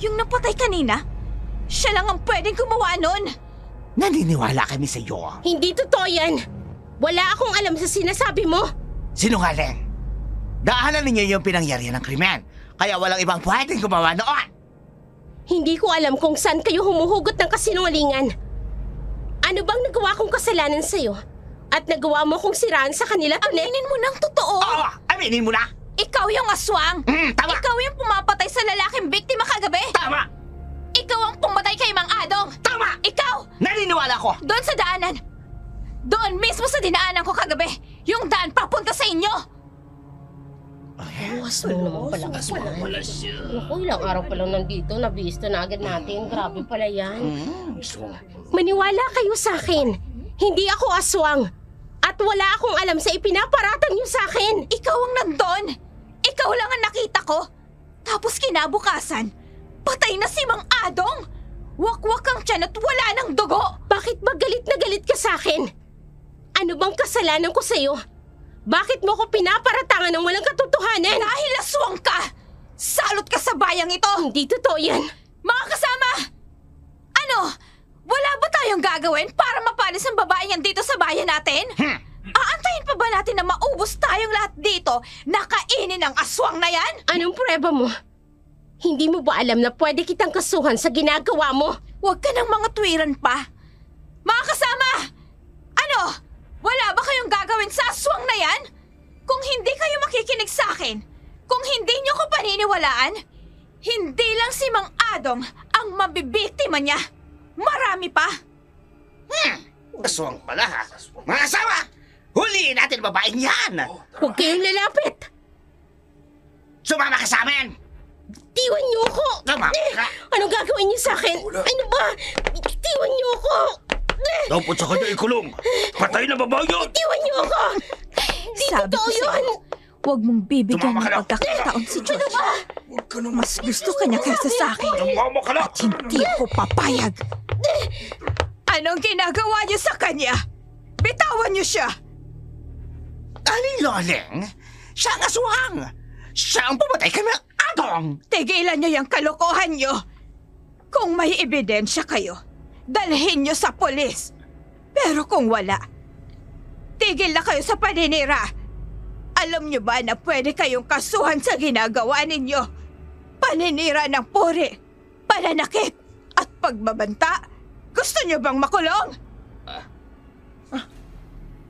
Yung napatay kanina. Siya lang ang pwedeng gumawa nun. Naniniwala kami sa iyo. Hindi totoo yan. Wala akong alam sa sinasabi mo. Sinungaling. Daanan ninyo yung pinangyarihan ng krimen. Kaya walang ibang pwedeng gumawa noon. Hindi ko alam kung saan kayo humuhugot ng kasinungalingan. Ano bang nagawa kong kasalanan sa'yo? At nagawa mo kong siraan sa kanila, Tonet? Aminin mo ng totoo. Oo, aminin mo na. Ikaw yung aswang. Tama. Ikaw yung pumapatay sa lalaking biktima kagabi. Tama. Ikaw ang pumatay kay Mang Adong. Tama. Ikaw! Naniniwala ko. Doon sa daanan. Doon mismo sa dinaanan ko kagabi. Yung daan papunta sa inyo. Aswang naman pala. Naku, ilang araw pa lang nandito, nabista na agad natin. Grabe pala yan. Maniwala kayo sa akin. Hindi ako aswang. At wala akong alam sa ipinaparatang niyo sa akin. Ikaw ang nandun. Ikaw lang ang nakita ko. Tapos kinabukasan, patay na si Mang Adong. Wakwak ang tiyan at wala ng dugo. Bakit ba galit na galit ka sa akin? Ano bang kasalanan ko sa'yo? Bakit mo ko pinaparatangan ng walang katotohanan? Dahil aswang ka! Salot ka sa bayang ito! Hindi totoo yan. Mga kasama! Ano? Wala ba tayong gagawin para mapalis ang babae yan dito sa bayan natin? Aantayin pa ba natin na maubos tayong lahat dito na kainin ang aswang na yan? Anong prueba mo? Hindi mo ba alam na pwede kitang kasuhan sa ginagawa mo? Huwag ka ng mga tuwiran pa. Mga kasama! Ano? Wala ba kayong gagawin sa aswang na yan? Kung hindi kayo makikinig sa akin, kung hindi nyo ko paniniwalaan, hindi lang si Mang Adong ang mabibiktima niya. Marami pa. Aswang pala ha. Mga asawa, huliin natin babaeng yan. Huwag kayong lalapit! Sumama ka sa amin. Tiwan niyo ako! Sumama ka. Anong gagawin niyo sa akin? Ano ba? Tiwan niyo ako! Dapat sa kanya ikulong. Patay na babae yun. Tiwan niyo ako! Di Sabi totoo ko yun! sa'yo, huwag mong bibigyan Tumama ng ka na. pagkakataon si George. Huwag ka naman. Mas gusto ka niya kaysa sa akin. Tumama ka na. Hindi ako papayag. Anong ginagawa niyo sa kanya? Bitawan niyo siya! Aling Loleng, siya ang aswang. Siya ang pumatay kay Mang Agong! Tigilan niyo yung kalokohan niyo! Kung may ebidensya kayo, dalhin niyo sa polis. Pero kung wala, tigil na kayo sa paninira. Alam niyo ba na pwede kayong kasuhan sa ginagawa ninyo? Paninira ng puri, pananakit, at pagbabanta. Gusto niyo bang makulong?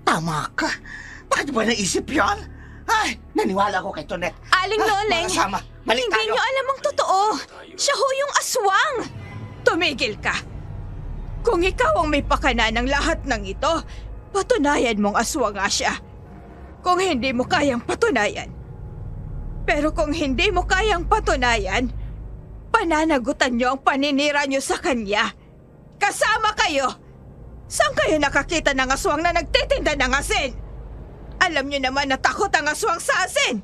Tama ka. Bakit ba naisip yon? Ay, naniwala ko kay Tonet. Aling Loleng, Sama, balik hindi tayo. niyo alam ang totoo. Siya ho yung aswang. Tumigil ka. Kung ikaw ang may pakana ng lahat ng ito, patunayan mong aswang nga siya. Kung hindi mo kayang patunayan. Pero kung hindi mo kayang patunayan, pananagutan niyo ang paninira niyo sa kanya. Kasama kayo. Saan kayo nakakita ng aswang na nagtitinda ng asin? Alam niyo naman na takot ang aswang sa asin.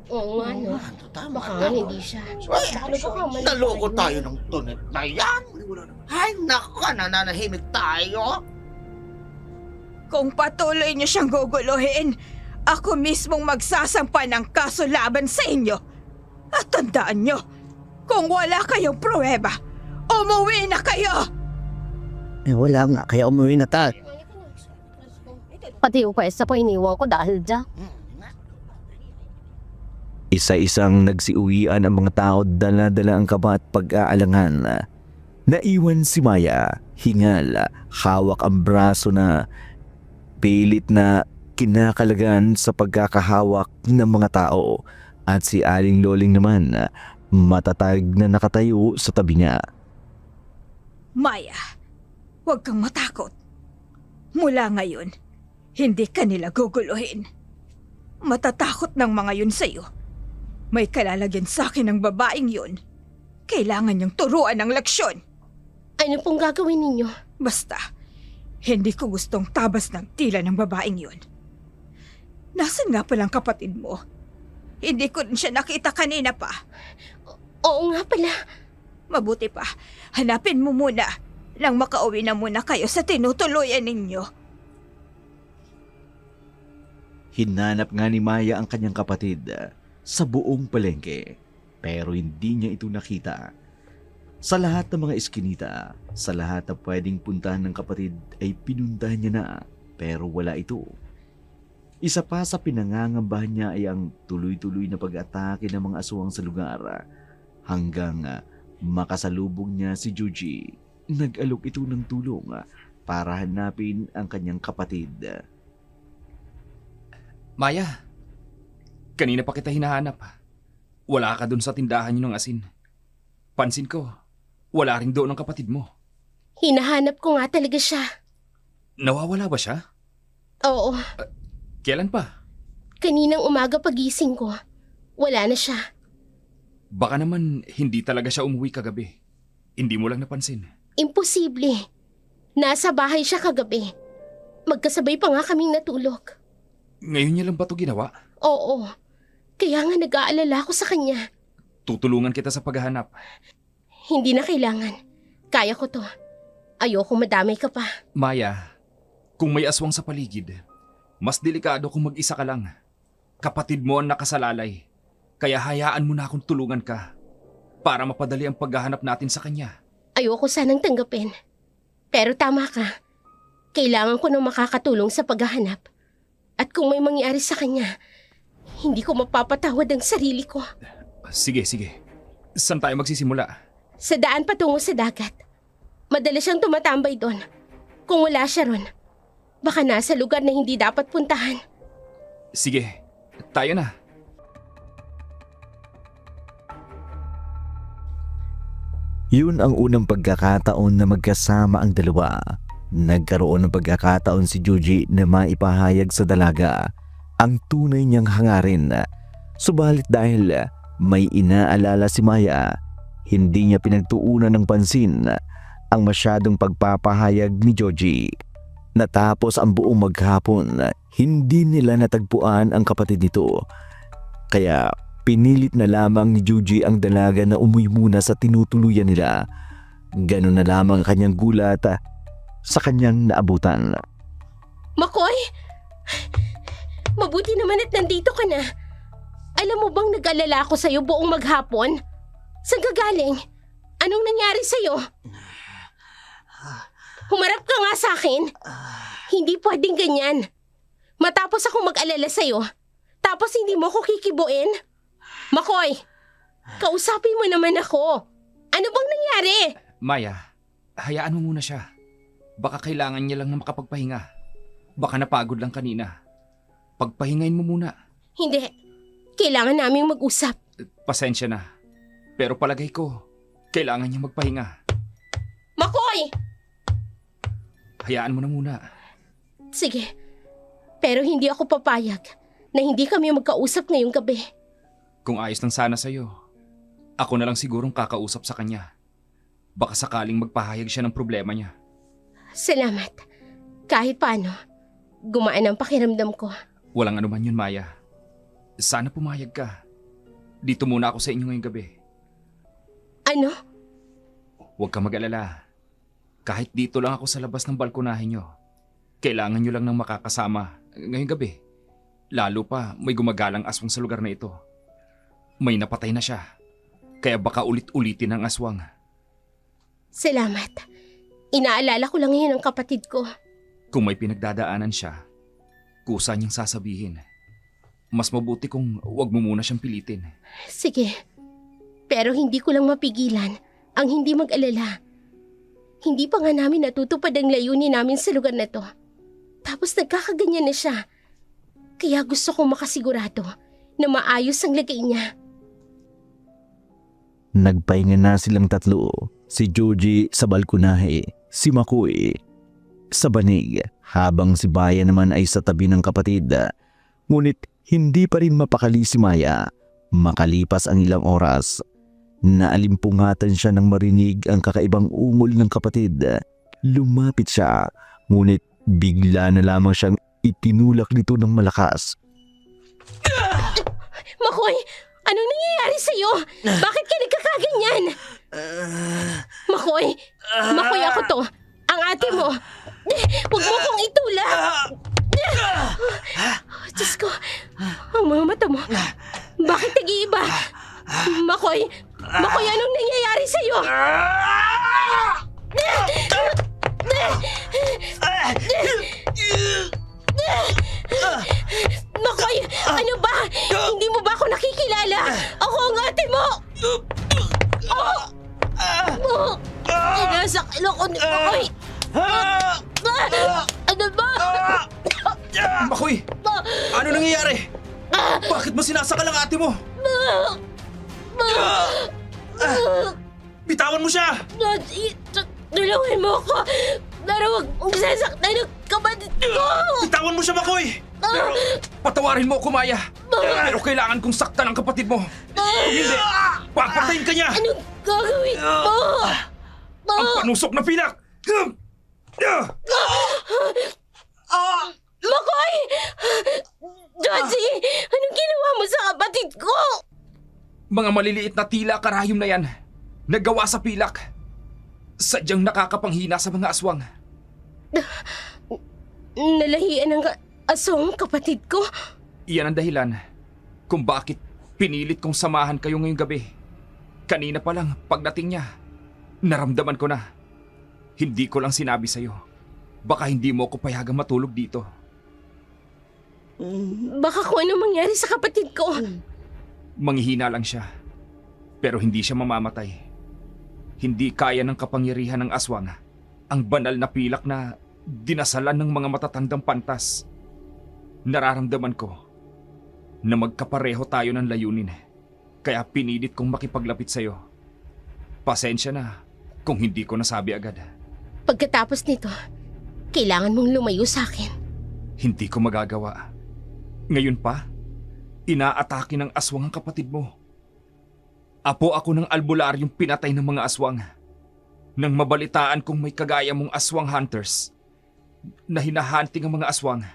Oo nga, no? Tama, Baka nga hindi siya. Baka mali naloko tayo ng Tonet na yan. Ay, naku, nananahimik tayo. Kung patuloy niyo siyang guguluhin, ako mismong magsasampa ng kaso laban sa inyo. At tandaan niyo, kung wala kayong pruweba, umuwi na kayo! Wala nga, kaya umuwi na tayo. Pati yung kwesta po iniwan ko dahil dyan. Isa-isang nagsiuwian ang mga tao, dala-dala ang kaba at pag-aalangan. Naiwan si Maya, hingal, hawak ang braso na pilit na kinakalagan sa pagkakahawak ng mga tao, at si Aling Loling naman matatag na nakatayo sa tabi niya. Maya, huwag kang matakot. Mula ngayon, hindi ka nila guguluhin. Matatakot ng mga yun sa'yo. May kalalagyan sa akin ng babaeng yun. Kailangan niyang turuan ng leksyon. Ano pong gagawin ninyo? Basta, hindi ko gustong tabas ng tila ng babaeng yun. Nasaan nga palang kapatid mo? Hindi ko rin siya nakita kanina pa. Oo nga pala. Mabuti pa, hanapin mo muna nang makauwi na muna kayo sa tinutuluyan ninyo. Hinanap nga ni Maya ang kanyang kapatid sa buong palengke, pero hindi niya ito nakita. Sa lahat ng mga eskinita, sa lahat na pwedeng puntahan ng kapatid ay pinuntahan niya na, pero wala ito. Isa pa sa pinangangambahan niya ay ang tuloy-tuloy na pag-atake ng mga aswang sa lugar, hanggang makasalubong niya si Juji. Nag-alok ito ng tulong para hanapin ang kanyang kapatid. Maya, kanina pa kita hinahanap. Wala ka dun sa tindahan niyo ng asin. Pansin ko, wala rin doon ang kapatid mo. Hinahanap ko nga talaga siya. Nawawala ba siya? Oo, Kailan pa? kaninang umaga pagising ko. Wala na siya. Baka naman hindi talaga siya umuwi kagabi. Hindi mo lang napansin. Imposible. Nasa bahay siya kagabi. Magkasabay pa nga kaming natulog. Ngayon niya lang ba ito ginawa? Oo. Kaya nga nag-aalala ako sa kanya. Tutulungan kita sa paghahanap. Hindi na kailangan. Kaya ko to. Ayoko madamay ka pa. Maya, kung may aswang sa paligid, mas delikado kung mag-isa ka lang. Kapatid mo ang nakasalalay. Kaya hayaan mo na akong tulungan ka para mapadali ang paghahanap natin sa kanya. Ayoko sanang tanggapin. Pero tama ka. Kailangan ko nang makakatulong sa paghahanap. At kung may mangyari sa kanya, hindi ko mapapatawad ang sarili ko. Sige, sige. Saan tayo magsisimula? Sa daan patungo sa dagat. Madalas siyang tumatambay doon. Kung wala siya ron, baka nasa lugar na hindi dapat puntahan. Sige, tayo na. Yun ang unang pagkakataon na magkasama ang dalawa. Nagkaroon ng pagkakataon si Juji na maipahayag sa dalaga ang tunay niyang hangarin. Subalit dahil may inaalala si Maya, hindi niya pinagtuunan ng pansin ang masyadong pagpapahayag ni Joji. Natapos ang buong maghapon, hindi nila natagpuan ang kapatid nito. Kaya pinilit na lamang ni Juji ang dalaga na umuwi muna sa tinutuluyan nila. Ganun na lamang ang kanyang gulat sa kanyang naabutan. Makoy! Mabuti naman at nandito ka na. Alam mo bang nag-alala ako sa'yo buong maghapon? Saan ka galing? Anong nangyari sa'yo? Humarap ka nga sa akin. Hindi pwedeng ganyan. Matapos akong mag-alala sa'yo, tapos hindi mo ako kikibuin? Makoy, kausapin mo naman ako. Ano bang nangyari? Maya, hayaan mo muna siya. Baka kailangan niya lang na makapagpahinga. Baka napagod lang kanina. Pagpahingain mo muna. Hindi. Kailangan naming mag-usap. Pasensya na. Pero palagay ko, kailangan niya magpahinga. Makoy! Hayaan mo na muna. Sige. Pero hindi ako papayag na hindi kami magkausap ngayong gabi. Kung ayos lang sana sa'yo, ako na lang sigurong kakausap sa kanya. Baka sakaling magpahayag siya ng problema niya. Salamat. Kahit paano, gumaan ang pakiramdam ko. Walang anuman yun, Maya. Sana pumayag ka. Dito muna ako sa inyo ngayong gabi. Ano? Huwag ka mag-alala. Kahit dito lang ako sa labas ng balkonahin nyo, kailangan nyo lang ng makakasama ngayong gabi. Lalo pa may gumagalang aswang sa lugar na ito. May napatay na siya, kaya baka ulit-ulitin ang aswang. Salamat. Inaalala ko lang ngayon ang kapatid ko. Kung may pinagdadaanan siya, kusa niyang sasabihin. Mas mabuti kung huwag mo muna siyang pilitin. Sige. Pero hindi ko lang mapigilan ang hindi mag-alala. Hindi pa nga namin natutupad ang layunin namin sa lugar na to. Tapos nagkakaganyan na siya. Kaya gusto kong makasigurado na maayos ang lagay niya. Nagpahinga na silang tatlo. Si Georgie sa balkonahe, si Makoy sa banig, habang si Maya naman ay sa tabi ng kapatid. Ngunit hindi pa rin mapakali si Maya. Makalipas ang ilang oras, naalimpungatan siya nang marinig ang kakaibang ungol ng kapatid. Lumapit siya, ngunit bigla na lamang siyang itinulak nito ng malakas. Makoy! Anong nangyayari sa'yo? Bakit ka nagkakaganyan? Makoy! Makoy, ako to. Ang ate mo. Huwag mo kong itulak. Diyos ko. Ang mga mata mo. Bakit nag-iiba? Makoy! Makoy, anong nangyayari sa'yo? Makoy! Ano ba? Hindi mo ba ako nakikilala? Ako ang ate mo! Sinasakil ako ni Makoy! Ano ba? Makoy! Ano nangyayari? Bakit mo sinasakal ang ate mo? Bitawan mo siya! Tulungan mo ako! Pero huwag mong sasaktan ng kapatid ko! Bitawan mo siya, Makoy! Patawarin mo ako, Maya. Pero kailangan kong saktan ang kapatid mo. Kung hindi, papatayin ka niya! Anong gagawin mo? Ang panusok na pilak! Makoy! Josie! Anong ginawa mo sa kapatid ko? Mga maliliit na tila karayom na yan, nagawa sa pilak. Sadyang nakakapanghina sa mga aswang. Nalahian ng asong kapatid ko? Iyan ang dahilan kung bakit pinilit kong samahan kayo ngayong gabi. Kanina pa lang pagdating niya, naramdaman ko na. Hindi ko lang sinabi sa'yo. Baka hindi mo ko payagang matulog dito. Baka kung ano mangyari sa kapatid ko. Manghihina lang siya. Pero hindi siya mamamatay. Hindi kaya ng kapangyarihan ng aswang ang banal na pilak na dinasalan ng mga matatandang pantas. Nararamdaman ko na magkapareho tayo ng layunin. Kaya pinilit kong makipaglapit sa'yo. Pasensya na kung hindi ko nasabi agad. Pagkatapos nito, kailangan mong lumayo sa akin. Hindi ko magagawa. Ngayon pa, inaatake ng aswang ang kapatid mo. Apo ako ng albularyong pinatay ng mga aswang. Nang mabalitaan kong may kagaya mong aswang hunters na hinahunting ang mga aswang,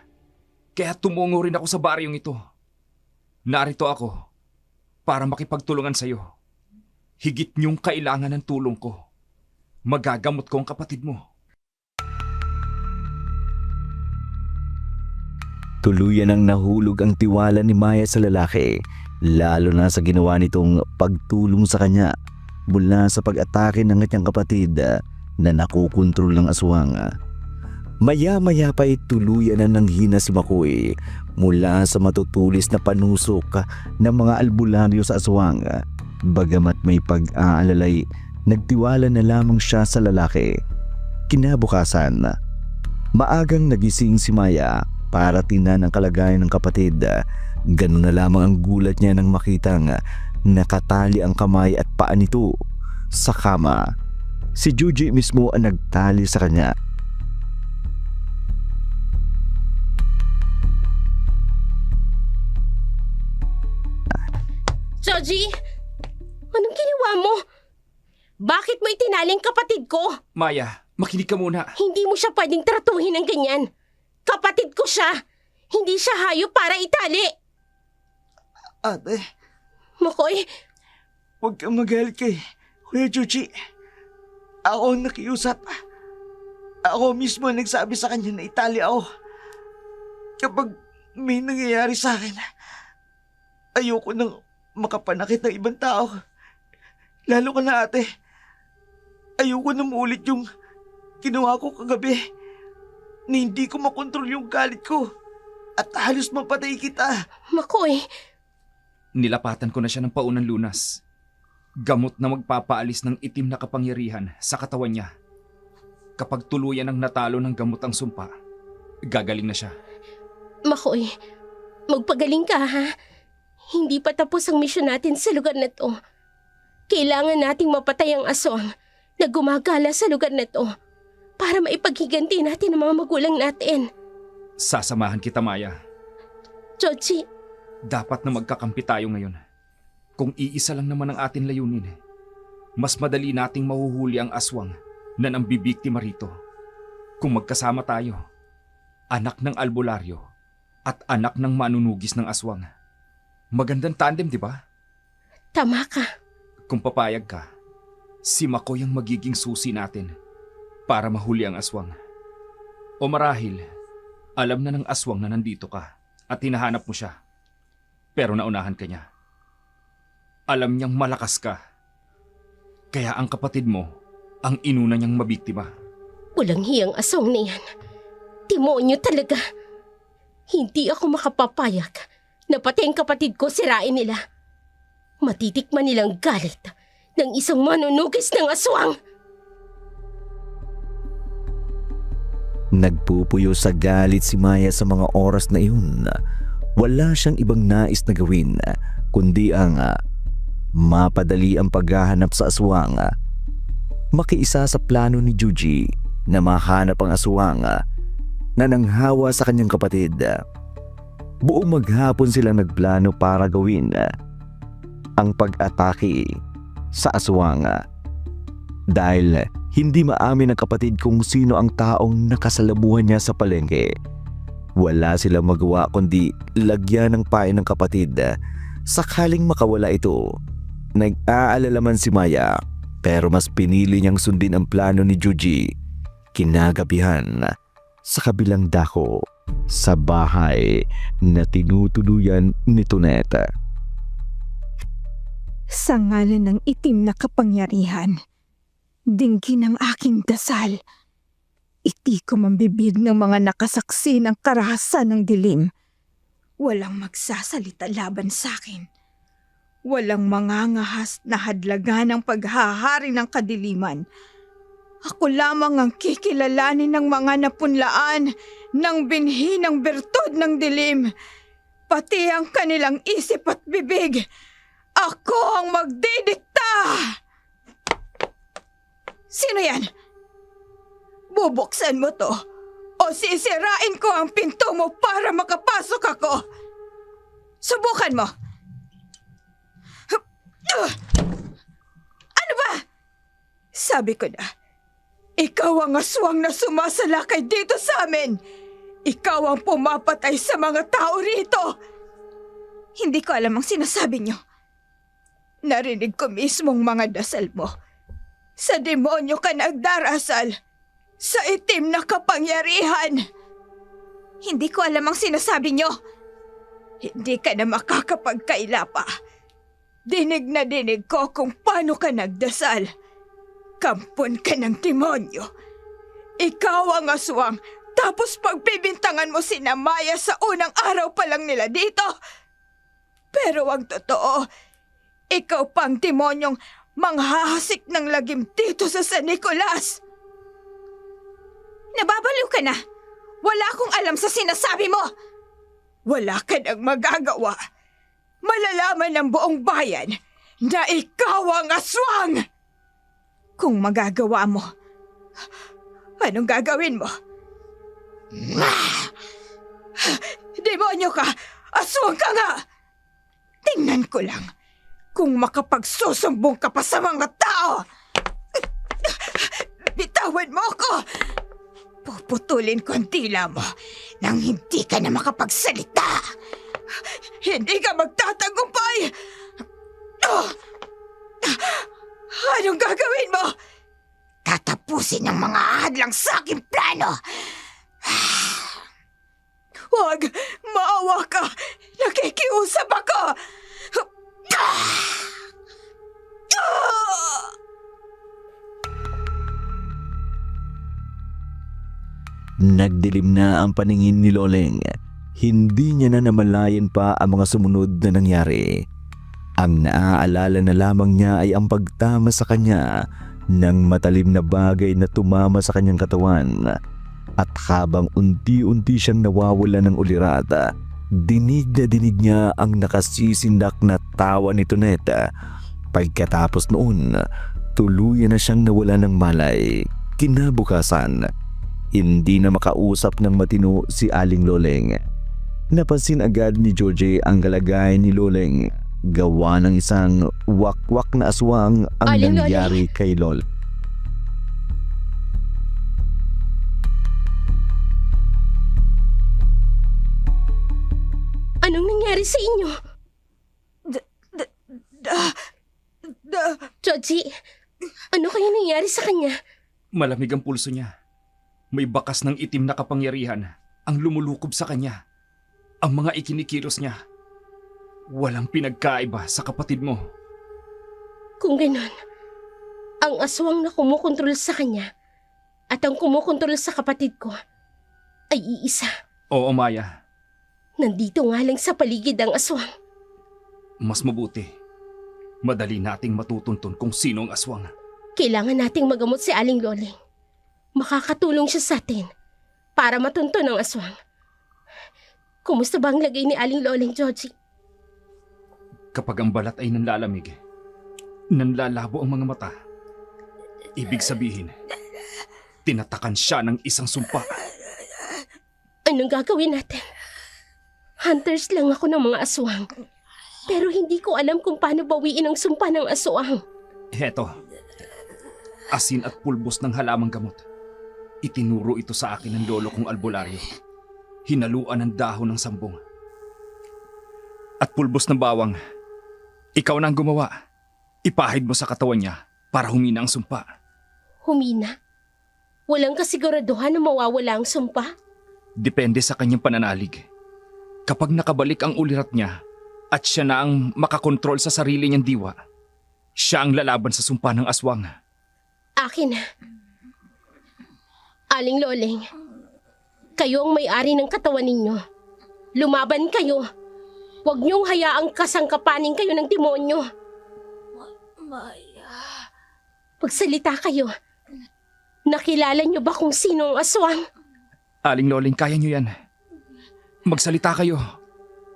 kaya tumungo rin ako sa baryong ito. Narito ako para makipagtulungan sa iyo. Higit niyong kailangan ng tulong ko. Magagamot ko ang kapatid mo. Tuluyan ang nahulog ang tiwala ni Maya sa lalaki lalo na sa ginawa nitong pagtulong sa kanya mula sa pag-atake ng kanyang kapatid na nakukontrol ng aswang. Maya-maya pa ay tuluyan na nanghina si Makoy mula sa matutulis na panusok ng mga albularyo sa aswang. Bagamat may pag-aalalay, nagtiwala na lamang siya sa lalaki. Kinabukasan, maagang nagising si Maya para tingnan ang kalagayan ng kapatid. Ganun na lamang ang gulat niya nang makitang nakatali ang kamay at paa nito sa kama. Si Juji mismo ang nagtali sa kanya. Joji, anong ginawa mo? Bakit mo itinaling kapatid ko? Maya, makinig ka muna. Hindi mo siya pwedeng tratuhin ng ganyan. Kapatid ko siya. Hindi siya hayop para itali. Ate, Makoy, huwag kang magalit kay Kuya Juji. Ako ang nakiusap. Ako mismo ang nagsabi sa kanya na itali ako. Kapag may nangyayari sa akin, ayoko nang makapanakit ng ibang tao. Lalo ka na, ate. Ayoko na maulit yung ginawa ko kagabi na hindi ko makontrol yung galit ko at halos mapatay kita. Makoy, Nilapatan ko na siya ng paunang lunas. Gamot na magpapaalis ng itim na kapangyarihan sa katawan niya. Kapag tuluyan ang natalo ng gamot ang sumpa, gagaling na siya. Makoy, magpagaling ka ha. Hindi pa tapos ang misyon natin sa lugar na to. Kailangan nating mapatay ang aswang na gumagala sa lugar na to para maipaghiganti natin ang mga magulang natin. Sasamahan kita, Maya. Joji, Dapat na magkakampi tayo ngayon. Kung iisa lang naman ang atin layunin, mas madali nating mahuhuli ang aswang na nambibiktima rito. Kung magkasama tayo, anak ng albularyo at anak ng manunugis ng aswang. Magandang tandem, di ba? tama ka. Kung papayag ka, si Makoy ang magiging susi natin para mahuli ang aswang. O marahil, alam na ng aswang na nandito ka at hinahanap mo siya. Pero naunahan ka niya. Alam niyang malakas ka. Kaya ang kapatid mo ang inuna niyang mabiktima. Walang hiyang aswang na yan. Demonyo talaga. Hindi ako makapapayag na pati ang kapatid ko sirain nila. Matitikman nilang galit ng isang manunugis ng aswang. Nagpupuyo sa galit si Maya sa mga oras na iyon. Wala siyang ibang nais na gawin kundi ang mapadali ang paghahanap sa aswang. Makiisa sa plano ni Juji na mahanap ang aswang na nanghawa sa kanyang kapatid. Buong maghapon silang nagplano para gawin ang pag-atake sa aswang. Dahil hindi maamin ng kapatid kung sino ang taong nakasalamuhan niya sa palengke. Wala silang magawa kundi lagyan ng pain ng kapatid sakaling makawala ito. Nag-aalala man si Maya pero mas pinili niyang sundin ang plano ni Juji. Kinagabihan sa kabilang dako sa bahay na tinutuluyan ni Toneta. Sa ngalan ng itim na kapangyarihan, dinggin ang aking dasal. Iti ko mambibig ng mga nakasaksi ng karahasan ng dilim. Walang magsasalita laban sa akin. Walang mangangahas na hadlagan ng paghahari ng kadiliman. Ako lamang ang kikilalanin ng mga napunlaan ng binhi ng bertud ng dilim. Pati ang kanilang isip at bibig. Ako ang magdidikta! Sino yan? Bubuksan mo to o sisirain ko ang pinto mo para makapasok ako. Subukan mo. Ano ba? Sabi ko na, ikaw ang aswang na sumasalakay dito sa amin. Ikaw ang pumapatay sa mga tao rito. Hindi ko alam ang sinasabi niyo. Narinig ko mismong mga dasal mo. Sa demonyo ka nagdarasal. Sa itim na kapangyarihan. Hindi ko alam ang sinasabi niyo. Hindi ka na makakapagkaila pa. Dinig na dinig ko kung paano ka nagdasal. Kampon ka ng demonyo. Ikaw ang aswang, tapos pagbibintangan mo si Maya sa unang araw pa lang nila dito. Pero ang totoo, ikaw pang demonyong manghahasik ng lagim dito sa San Nicolas. Nababaliw ka na. Wala akong alam sa sinasabi mo. Wala ka nang magagawa. Malalaman ng buong bayan na ikaw ang aswang. Kung magagawa mo, anong gagawin mo? Demonyo ka! Aswang ka nga! Tingnan ko lang kung makapagsusumbong ka pa sa mga tao. Bitawan mo ako! Puputulin ko ang dila mo nang hindi ka na makapagsalita. Hindi ka magtatagumpay! Anong gagawin mo? Tatapusin ang mga hadlang sa aking plano. Huwag! Maawa ka! Nakikiusap ako! Nagdilim na ang paningin ni Loleng. Hindi niya na namalayan pa ang mga sumunod na nangyari. Ang naaalala na lamang niya ay ang pagtama sa kanya ng matalim na bagay na tumama sa kanyang katawan. At habang unti-unti siyang nawawala ng ulirata, dinig na dinig niya ang nakasisindak na tawa ni Toneta. Pagkatapos noon, tuluyan na siyang nawala ng malay. Kinabukasan, hindi na makausap ng matino si Aling Loleng. Napansin agad ni Georgie ang kalagayan ni Loleng. Gawa ng isang wakwak na aswang ang Aling nangyari kay Lol. Anong nangyari sa inyo? Georgie, ano kaya nangyari sa kanya? Malamig ang pulso niya. May bakas ng itim na kapangyarihan ang lumulukob sa kanya. Ang mga ikinikilos niya, walang pinagkaiba sa kapatid mo. Kung ganon, ang aswang na kumukontrol sa kanya at ang kumukontrol sa kapatid ko ay iisa. Oo, Maya. Nandito nga lang sa paligid ang aswang. Mas mabuti. Madali nating matutuntun kung sino ang aswang. Kailangan nating magamot si Aling Loleng. Makakatulong siya sa atin para matunton ang aswang. Kumusta ba ang lagay ni Aling Loleng, Georgie? Kapag ang balat ay nanlalamig, nanlalabo ang mga mata. Ibig sabihin, tinatakan siya ng isang sumpa. Anong gagawin natin? Hunters lang ako ng mga aswang. Pero hindi ko alam kung paano bawiin ang sumpa ng aswang. Heto, asin at pulbos ng halamang gamot. Itinuro ito sa akin ng lolo kong albularyo. Hinaluan ng dahon ng sambong. At pulbos ng bawang. Ikaw na ang gumawa. Ipahid mo sa katawan niya para humina ang sumpa. Humina? Walang kasiguraduhan na mawawala ang sumpa? Depende sa kanyang pananalig. Kapag nakabalik ang ulirat niya at siya na ang makakontrol sa sarili niyang diwa, siya ang lalaban sa sumpa ng aswang. Akin na. Aling Loleng, kayo ang may-ari ng katawan ninyo. Lumaban kayo. Huwag niyong hayaang kasangkapanin kayo ng demonyo. Maya... Pagsalita kayo. Nakilala niyo ba kung sino ang aswang? Aling Loleng, kaya niyo yan. Magsalita kayo.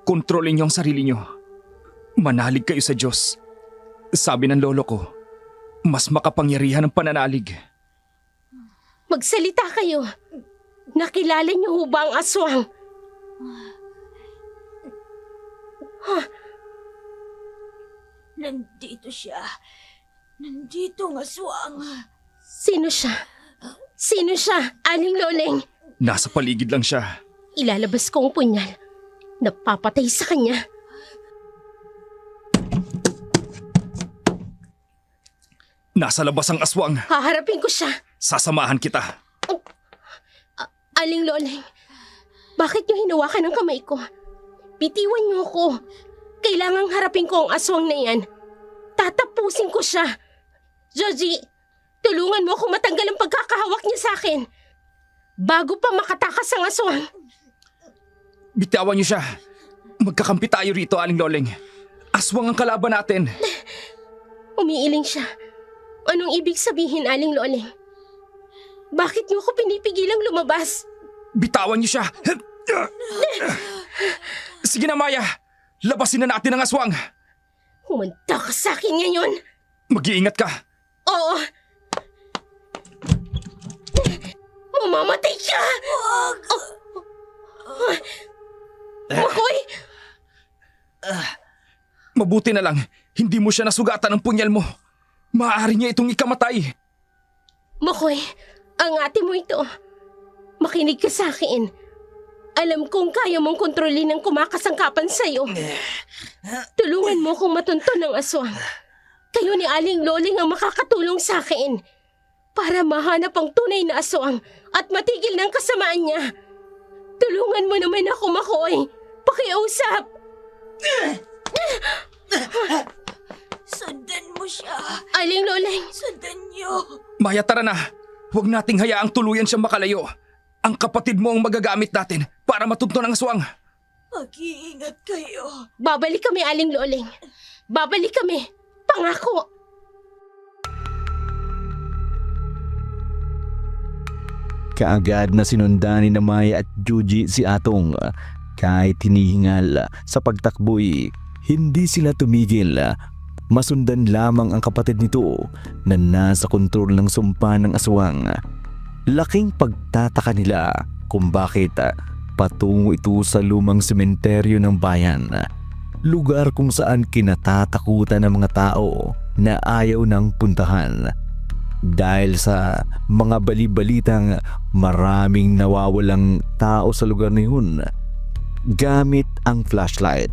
Kontrolin niyo ang sarili niyo. Manalig kayo sa Diyos. Sabi ng lolo ko, mas makapangyarihan ang pananalig. Magsalita kayo. Nakilala niyo ho ba ang aswang? Nandito siya. Nandito ang aswang. Sino siya? Sino siya, Aling Loleng? Nasa paligid lang siya. Ilalabas ko ang punyal. Napapatay sa kanya. Nasa labas ang aswang. Haharapin ko siya. Sasamahan kita. Aling Loleng, bakit niyo hinawakan ang kamay ko? Bitiwan niyo ako. Kailangang harapin ko ang aswang na yan. Tatapusin ko siya. Joji, tulungan mo ako matanggal ang pagkakahawak niya sa akin. Bago pa makatakas ang aswang. Bitawan niyo siya. Magkakampi tayo rito, Aling Loleng. Aswang ang kalaban natin. Umiiling siya. Anong ibig sabihin, Aling Loleng? Bakit niyo ako pinipigilang lumabas? Bitawan niyo siya. Sige na, Maya. Labasin na natin ang aswang. Humanda ka sa akin ngayon. Mag-iingat ka. Oo. Mamamatay ka! Makoy! Mabuti na lang, hindi mo siya nasugatan ng punyal mo. Maaari niya itong ikamatay. Makoy, ang ate mo ito. Makinig ka sa akin. Alam kong kaya mong kontrolin ang kumakasangkapan sa'yo. Tulungan mo kung matunton ng aswang. Kayo ni Aling Loleng ang makakatulong sa akin para mahanap ang tunay na aswang at matigil ng kasamaan niya. Tulungan mo naman ako, Makoy. Pakiusap. Sundan mo siya. Aling Loleng. Sundan niyo. Maya, tara na. Huwag nating hayaang tuluyan siyang makalayo. Ang kapatid mo ang magagamit natin para matunton ang aswang. Mag-iingat kayo. Babalik kami, Aling Loleng. Babalik kami. Pangako. Kaagad na sinundan ni Maya at Joji si Atong. Kahit hinihingal sa pagtakbo'y hindi sila tumigil. Masundan lamang ang kapatid nito na nasa kontrol ng sumpa ng aswang. Laking pagtataka nila kung bakit patungo ito sa lumang sementeryo ng bayan. Lugar kung saan kinatatakutan ng mga tao na ayaw ng puntahan. Dahil sa mga bali-balitang maraming nawawalang tao sa lugar na yun. Gamit ang flashlight,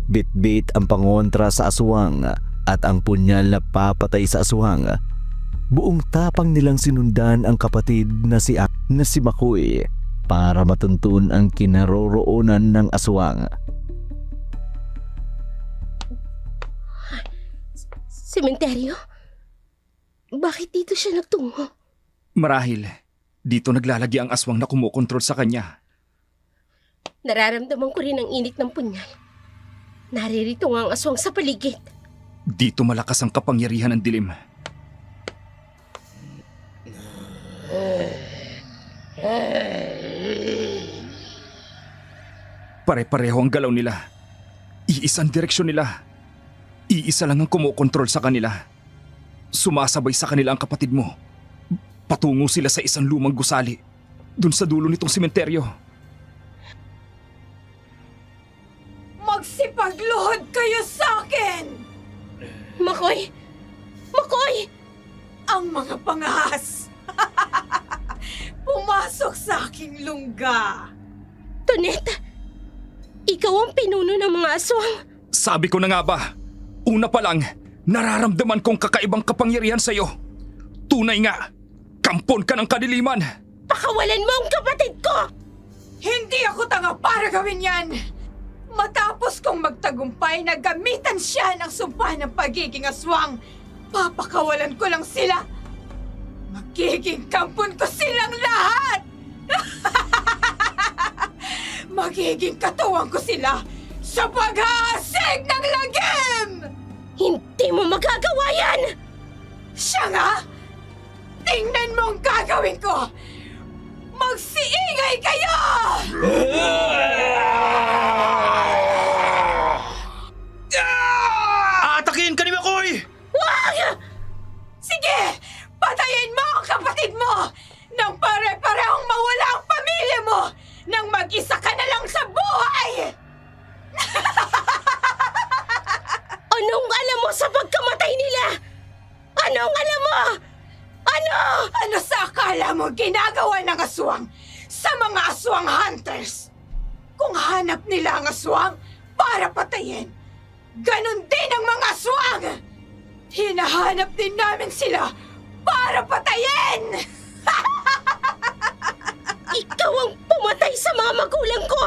bit-bit ang pangontra sa aswang at ang punyal na papatay sa aswang. Buong tapang nilang sinundan ang kapatid na si Makoy para matuntun ang kinaroroonan ng aswang. Sementeryo? Bakit dito siya nagtungo? Marahil, dito naglalagi ang aswang na kumukontrol sa kanya. Nararamdaman ko rin ang init ng punyal. Naririto nga ang aswang sa paligid. Dito malakas ang kapangyarihan ng dilim. Pare-pareho ang galaw nila. Iisang direksyon nila. Iisa lang ang kumukontrol sa kanila. Sumasabay sa kanila ang kapatid mo. Patungo sila sa isang lumang gusali. Dun sa dulo nitong sementeryo. Magsipagluhod kayo sa akin! Makoy! Makoy! Ang mga pangahas! Pumasok sa aking lungga! Tonet! Ikaw ang pinuno ng mga aswang. Sabi ko na nga ba, una pa lang, nararamdaman kong kakaibang kapangyarihan sa'yo. Tunay nga, kampon ka ng kadiliman. Pakawalan mo ang kapatid ko! Hindi ako tanga para gawin yan! Matapos kong magtagumpay na gamitan siya ng sumpa ng pagiging aswang, papakawalan ko lang sila. Magiging kampon ko silang lahat! Magiging katuwang ko sila sa pag-aasig ng lagim! Hindi mo magagawa yan! Siya nga! Tingnan mo ang gagawin ko! Magsiingay kayo! Atakin ka ni Makoy! Wag! Sige! Patayin mo ang kapatid mo! Nang pare-parehong mawala ang pamilya mo! Nang mag-isa ka na lang sa buhay! Anong alam mo sa pagkamatay nila? Anong alam mo? Ano? Ano sa akala mo ginagawa ng aswang sa mga aswang hunters? Kung hanap nila ang aswang para patayin, ganun din ang mga aswang! Hinahanap din namin sila para patayin! Ikaw ang pumatay sa mga magulang ko!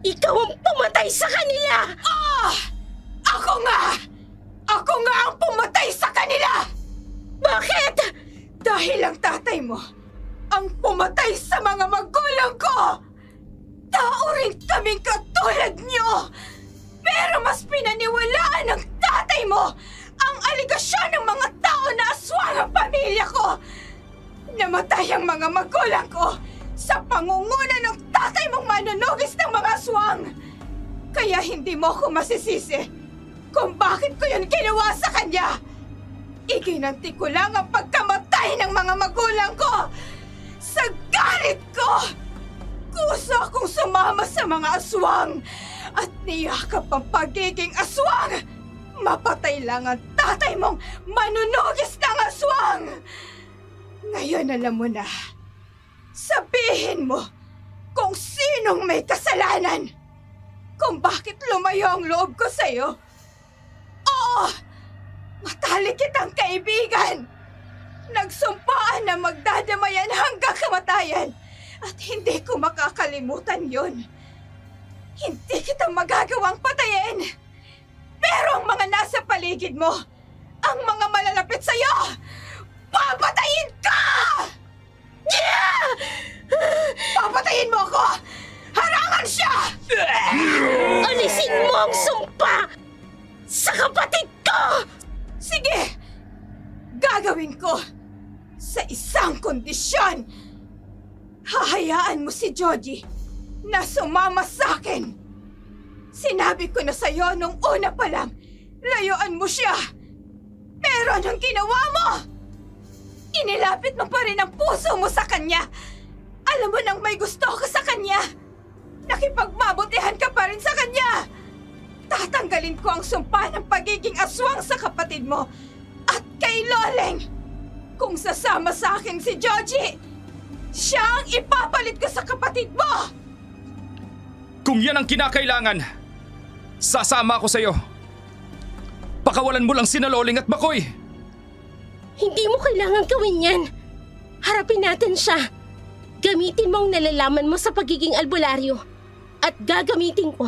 Ikaw ang pumatay sa kanila! Ako nga! Ako nga ang pumatay sa kanila! Bakit? Dahil ang tatay mo ang pumatay sa mga magulang ko! Tao rin kaming katulad nyo! Pero mas pinaniwalaan ng tatay mo ang aligasyon ng mga tao na aswang ang pamilya ko! Namatay ang mga magulang ko sa pangunguna ng tatay mong manunugis ng mga aswang! Kaya hindi mo ako masisisi kung bakit ko yun ginawa sa kanya! Iginanti ko lang ang pagkamatay ng mga magulang ko! Sa galit ko! Kusa akong sumama sa mga aswang at niyakap ang pagiging aswang! Mapatay lang ang tatay mong manunugis ng aswang! Ngayon alam mo na. Sabihin mo kung sinong may kasalanan! Kung bakit lumayo ang loob ko sa'yo? Oo! Matalik kitang kaibigan! Nagsumpaan na magdadamayan hanggang kamatayan at hindi ko makakalimutan yon. Hindi kita magagawang patayin! Pero ang mga nasa paligid mo, ang mga malalapit sa'yo, papatayin ka! Yeah! Papatayin mo ako! Harangan siya! Alisin mo ang sumpa sa kapatid ko! Sige! Gagawin ko sa isang kondisyon. Hahayaan mo si Joji na sumama sa akin. Sinabi ko na sa'yo nung una pa lang, layuan mo siya. Pero anong ginawa mo? Inilapit mo pa rin ang puso mo sa kanya. Alam mo nang may gusto ko sa kanya. Nakipagmabutihan ka pa rin sa kanya. Tatanggalin ko ang sumpa ng pagiging aswang sa kapatid mo at kay Loleng. Kung sasama sa akin si Joji, siya ang ipapalit ko sa kapatid mo. Kung yan ang kinakailangan, sasama ako sa'yo. Pakawalan mo lang sina Loleng at Makoy. Hindi mo kailangan gawin yan. Harapin natin siya. Gamitin mo ang nalalaman mo sa pagiging albularyo. At gagamitin ko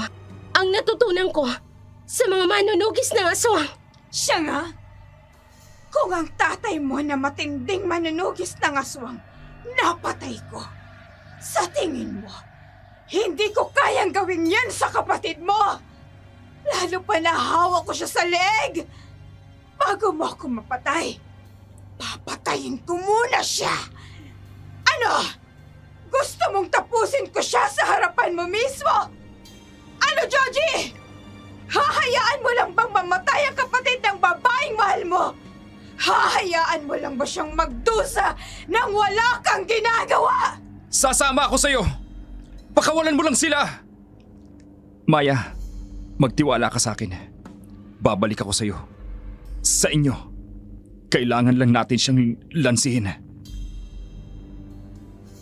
ang natutunan ko sa mga manunugis ng aswang. Siya nga? Kung ang tatay mo na matinding manunugis ng aswang, napatay ko. Sa tingin mo, hindi ko kayang gawin yan sa kapatid mo. Lalo pa nahawa ko siya sa leeg. Bago mo ako mapatay, papatayin ko muna siya. Ano? Gusto mong tapusin ko siya sa harapan mo mismo? Ano, Joji? Hahayaan mo lang bang mamatay ang kapatid ng babaeng mahal mo? Hahayaan mo lang ba siyang magdusa nang wala kang ginagawa? Sasama ako sa'yo. Pakawalan mo lang sila. Maya, magtiwala ka sa akin. Babalik ako sa'yo. Sa inyo. Kailangan lang natin siyang lansihin.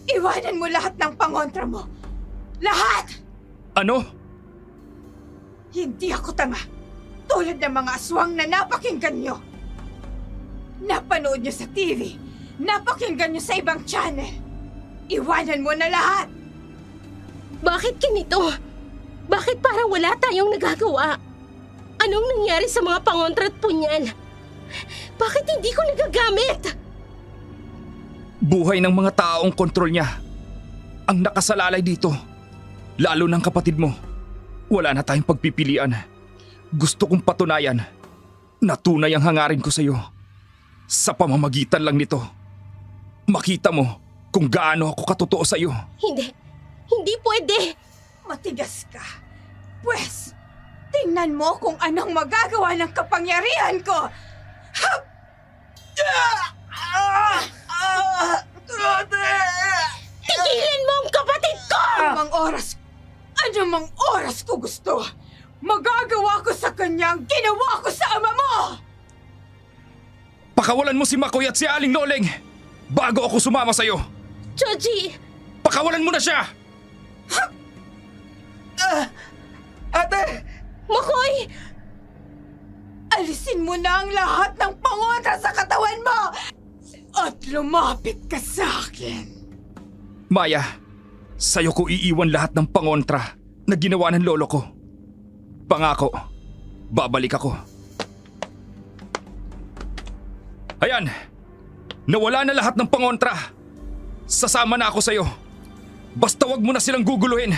Iwanan mo lahat ng pangontra mo. Lahat! Ano? Hindi ako tanga. Tulad ng mga aswang na napakinggan nyo. Napanood nyo sa TV. Napakinggan nyo sa ibang channel. Iwanan mo na lahat. Bakit ganito? Bakit parang wala tayong nagagawa? Anong nangyari sa mga pangontra at punyal? Bakit hindi ko nagagamit? Buhay ng mga taong kontrol niya ang nakasalalay dito. Lalo ng kapatid mo. Wala na tayong pagpipilian. Gusto kong patunayan na tunay ang hangarin ko sa'yo. Sa pamamagitan lang nito, makita mo kung gaano ako katotoo sa'yo. Hindi pwede. Matigas ka. Pwes, tingnan mo kung anong magagawa ng kapangyarihan ko. Hap! Tigilan mo ang kapatid ko! Anumang oras ko gusto, magagawa ko sa kanya ang ginawa ko sa ama mo! Pakawalan mo si Makoy at si Aling Loleng bago ako sumama sa'yo. Joji! Pakawalan mo na siya! Ate! Makoy! Alisin mo na ang lahat ng pangontra sa katawan mo! At lumapit ka sa akin. Maya, sa'yo ko iiwan lahat ng pangontra na ginawa ng lolo ko. Pangako, babalik ako. Ayan, nawala na lahat ng pangontra. Sasama na ako sa'yo. Basta wag mo na silang guguluhin.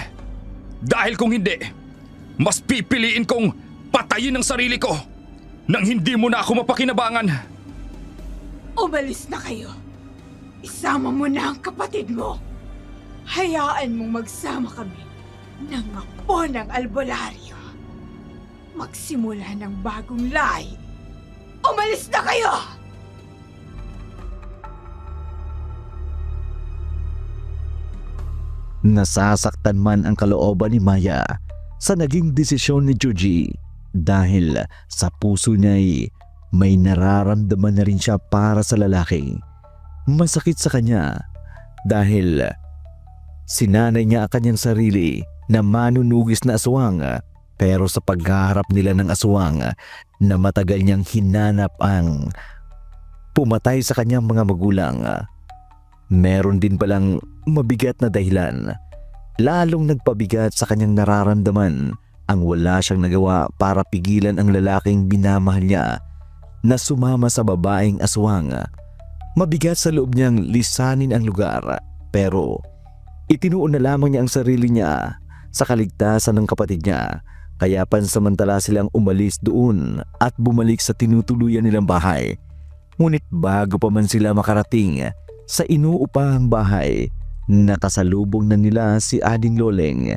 Dahil kung hindi, mas pipiliin kong patayin ang sarili ko nang hindi mo na ako mapakinabangan. Umalis na kayo. Isama mo na ang kapatid mo. Hayaan mong magsama kami ng apo ng albularyo. Magsimula ng bagong lahi. Umalis na kayo! Nasasaktan man ang kalooban ni Maya sa naging desisyon ni Joji dahil sa puso niya'y may nararamdaman na rin siya para sa lalaki. Masakit sa kanya dahil sinanay niya ang kanyang sarili na manunugis na aswang, pero sa pagharap nila ng aswang na matagal niyang hinanap ang pumatay sa kanyang mga magulang, meron din palang mabigat na dahilan. Lalong nagpabigat sa kanyang nararamdaman ang wala siyang nagawa para pigilan ang lalaking binamahal niya na sumama sa babaeng aswang. Mabigat sa loob niyang lisanin ang lugar, pero itinuon na lamang niya ang sarili niya sa kaligtasan ng kapatid niya. Kaya pansamantala silang umalis doon at bumalik sa tinutuluyan nilang bahay. Ngunit bago pa man sila makarating sa inuupahang bahay, nakasalubong na nila si Ading Loleng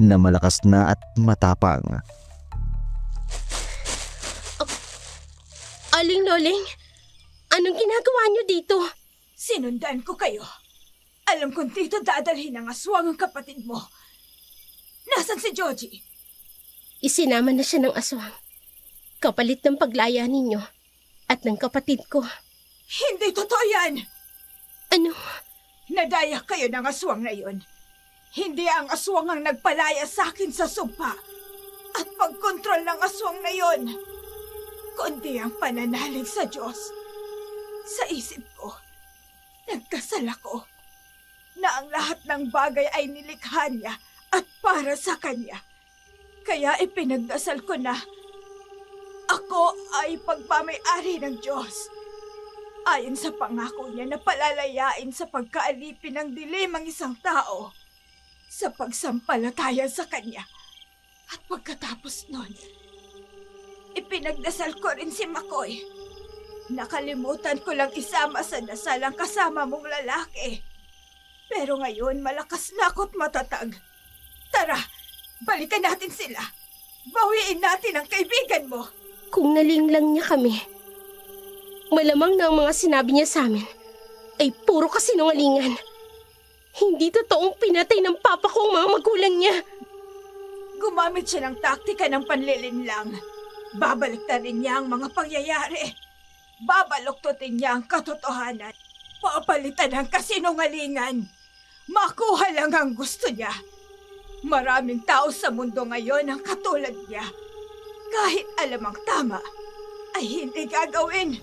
na malakas na at matapang. Aling Loleng, anong ginagawa niyo dito? Sinundan ko kayo. Alam kong dito dadalhin ang aswang ang kapatid mo. Nasaan si Joji? Isinama na siya ng aswang. Kapalit ng paglaya ninyo at ng kapatid ko. Hindi totoo yan! Ano? Nadaya kayo ng aswang na yun. Hindi ang aswang ang nagpalaya sa akin sa sumpa at pagkontrol ng aswang na yun, kundi ang pananalig sa Diyos. Sa isip ko, nagkasal ako na ang lahat ng bagay ay nilikha niya at para sa Kanya. Kaya ipinagdasal ko na ako ay pagmamay-ari ng Diyos. Ayon sa pangako niya na palalayain sa pagkaalipin ng dilim ang isang tao sa pagsampalataya sa Kanya. At pagkatapos nun, ipinagdasal ko rin si Makoy. Nakalimutan ko lang isama sa dasal ang kasama mong lalaki. Pero ngayon malakas na ako't matatag. Tara, balikan natin sila. Bawiin natin ang kaibigan mo. Kung nalinglang niya kami, malamang na ang mga sinabi niya sa amin ay puro kasinungalingan. Hindi totoong pinatay ng papa ko ang mga magulang niya. Gumamit siya ng taktika ng panlilinlang. Babaliktarin niya ang mga pangyayari. Babaluktutin niya ang katotohanan. Papalitan ang kasinungalingan. Makuha lang ang gusto niya. Maraming tao sa mundo ngayon ang katulad niya. Kahit alam ang tama, ay hindi gagawin.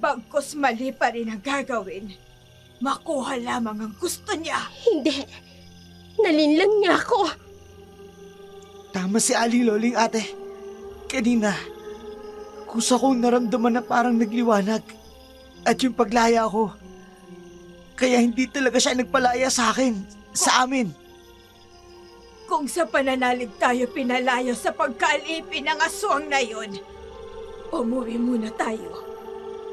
Bagkus mali pa rin ang gagawin. Makuha lamang ang gusto niya. Hindi. Nalinlang niya ako. Tama si Aling Loleng, ate. Kanina, kusa kong naramdaman na parang nagliwanag. At yung paglaya ko, kaya hindi talaga siya nagpalaya sa akin, sa amin. Kung sa pananalig tayo pinalayo sa pagkaalipin ng aswang na yun, umuwi muna tayo.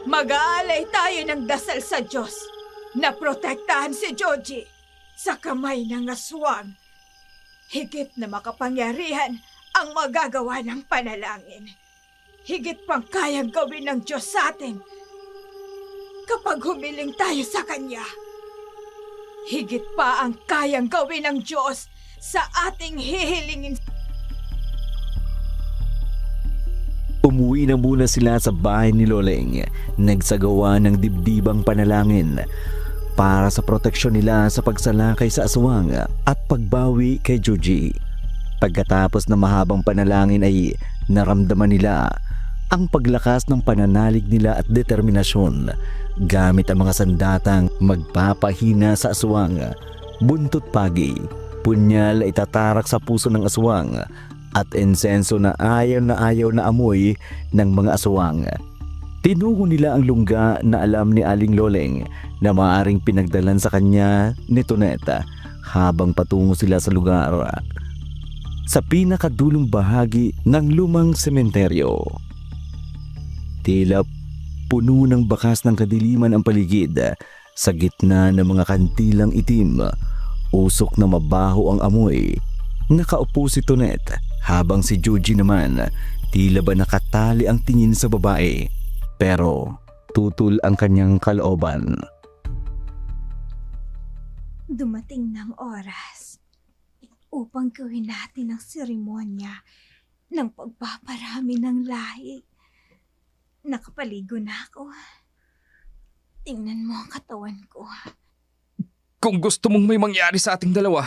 Mag-aalay tayo ng dasal sa Diyos na protektahan si Joji sa kamay ng aswang. Higit na makapangyarihan ang magagawa ng panalangin. Higit pang kayang gawin ng Diyos sa atin kapag humiling tayo sa Kanya. Higit pa ang kayang gawin ng Diyos sa ating hihilingin. Umuwi na muna sila sa bahay ni Loleng, nagsagawa ng dibdibang panalangin para sa proteksyon nila sa pagsalakay sa aswang at pagbawi kay Joji. Pagkatapos ng mahabang panalangin ay naramdaman nila ang paglakas ng pananalig nila at determinasyon gamit ang mga sandatang magpapahina sa aswang. Buntot pagi, Punyal ay itatarak sa puso ng aswang at insenso na ayaw na amoy ng mga aswang. Tinungo nila ang lungga na alam ni Aling Loleng na maaaring pinagdalan sa kanya ni Toneta habang patungo sila sa lugar sa pinakadulong bahagi ng lumang sementeryo. Tila puno ng bakas ng kadiliman ang paligid. Sa gitna ng mga kantilang itim, usok na mabaho ang amoy. Nakaupo si Tonet habang si Joji naman tila ba nakatali ang tingin sa babae. Pero tutol ang kanyang kalooban. Dumating ng oras upang gawin natin ang seremonya ng pagpaparami ng lahi. Nakapaligo na ako. Tingnan mo ang katawan ko. Kung gusto mong may mangyari sa ating dalawa,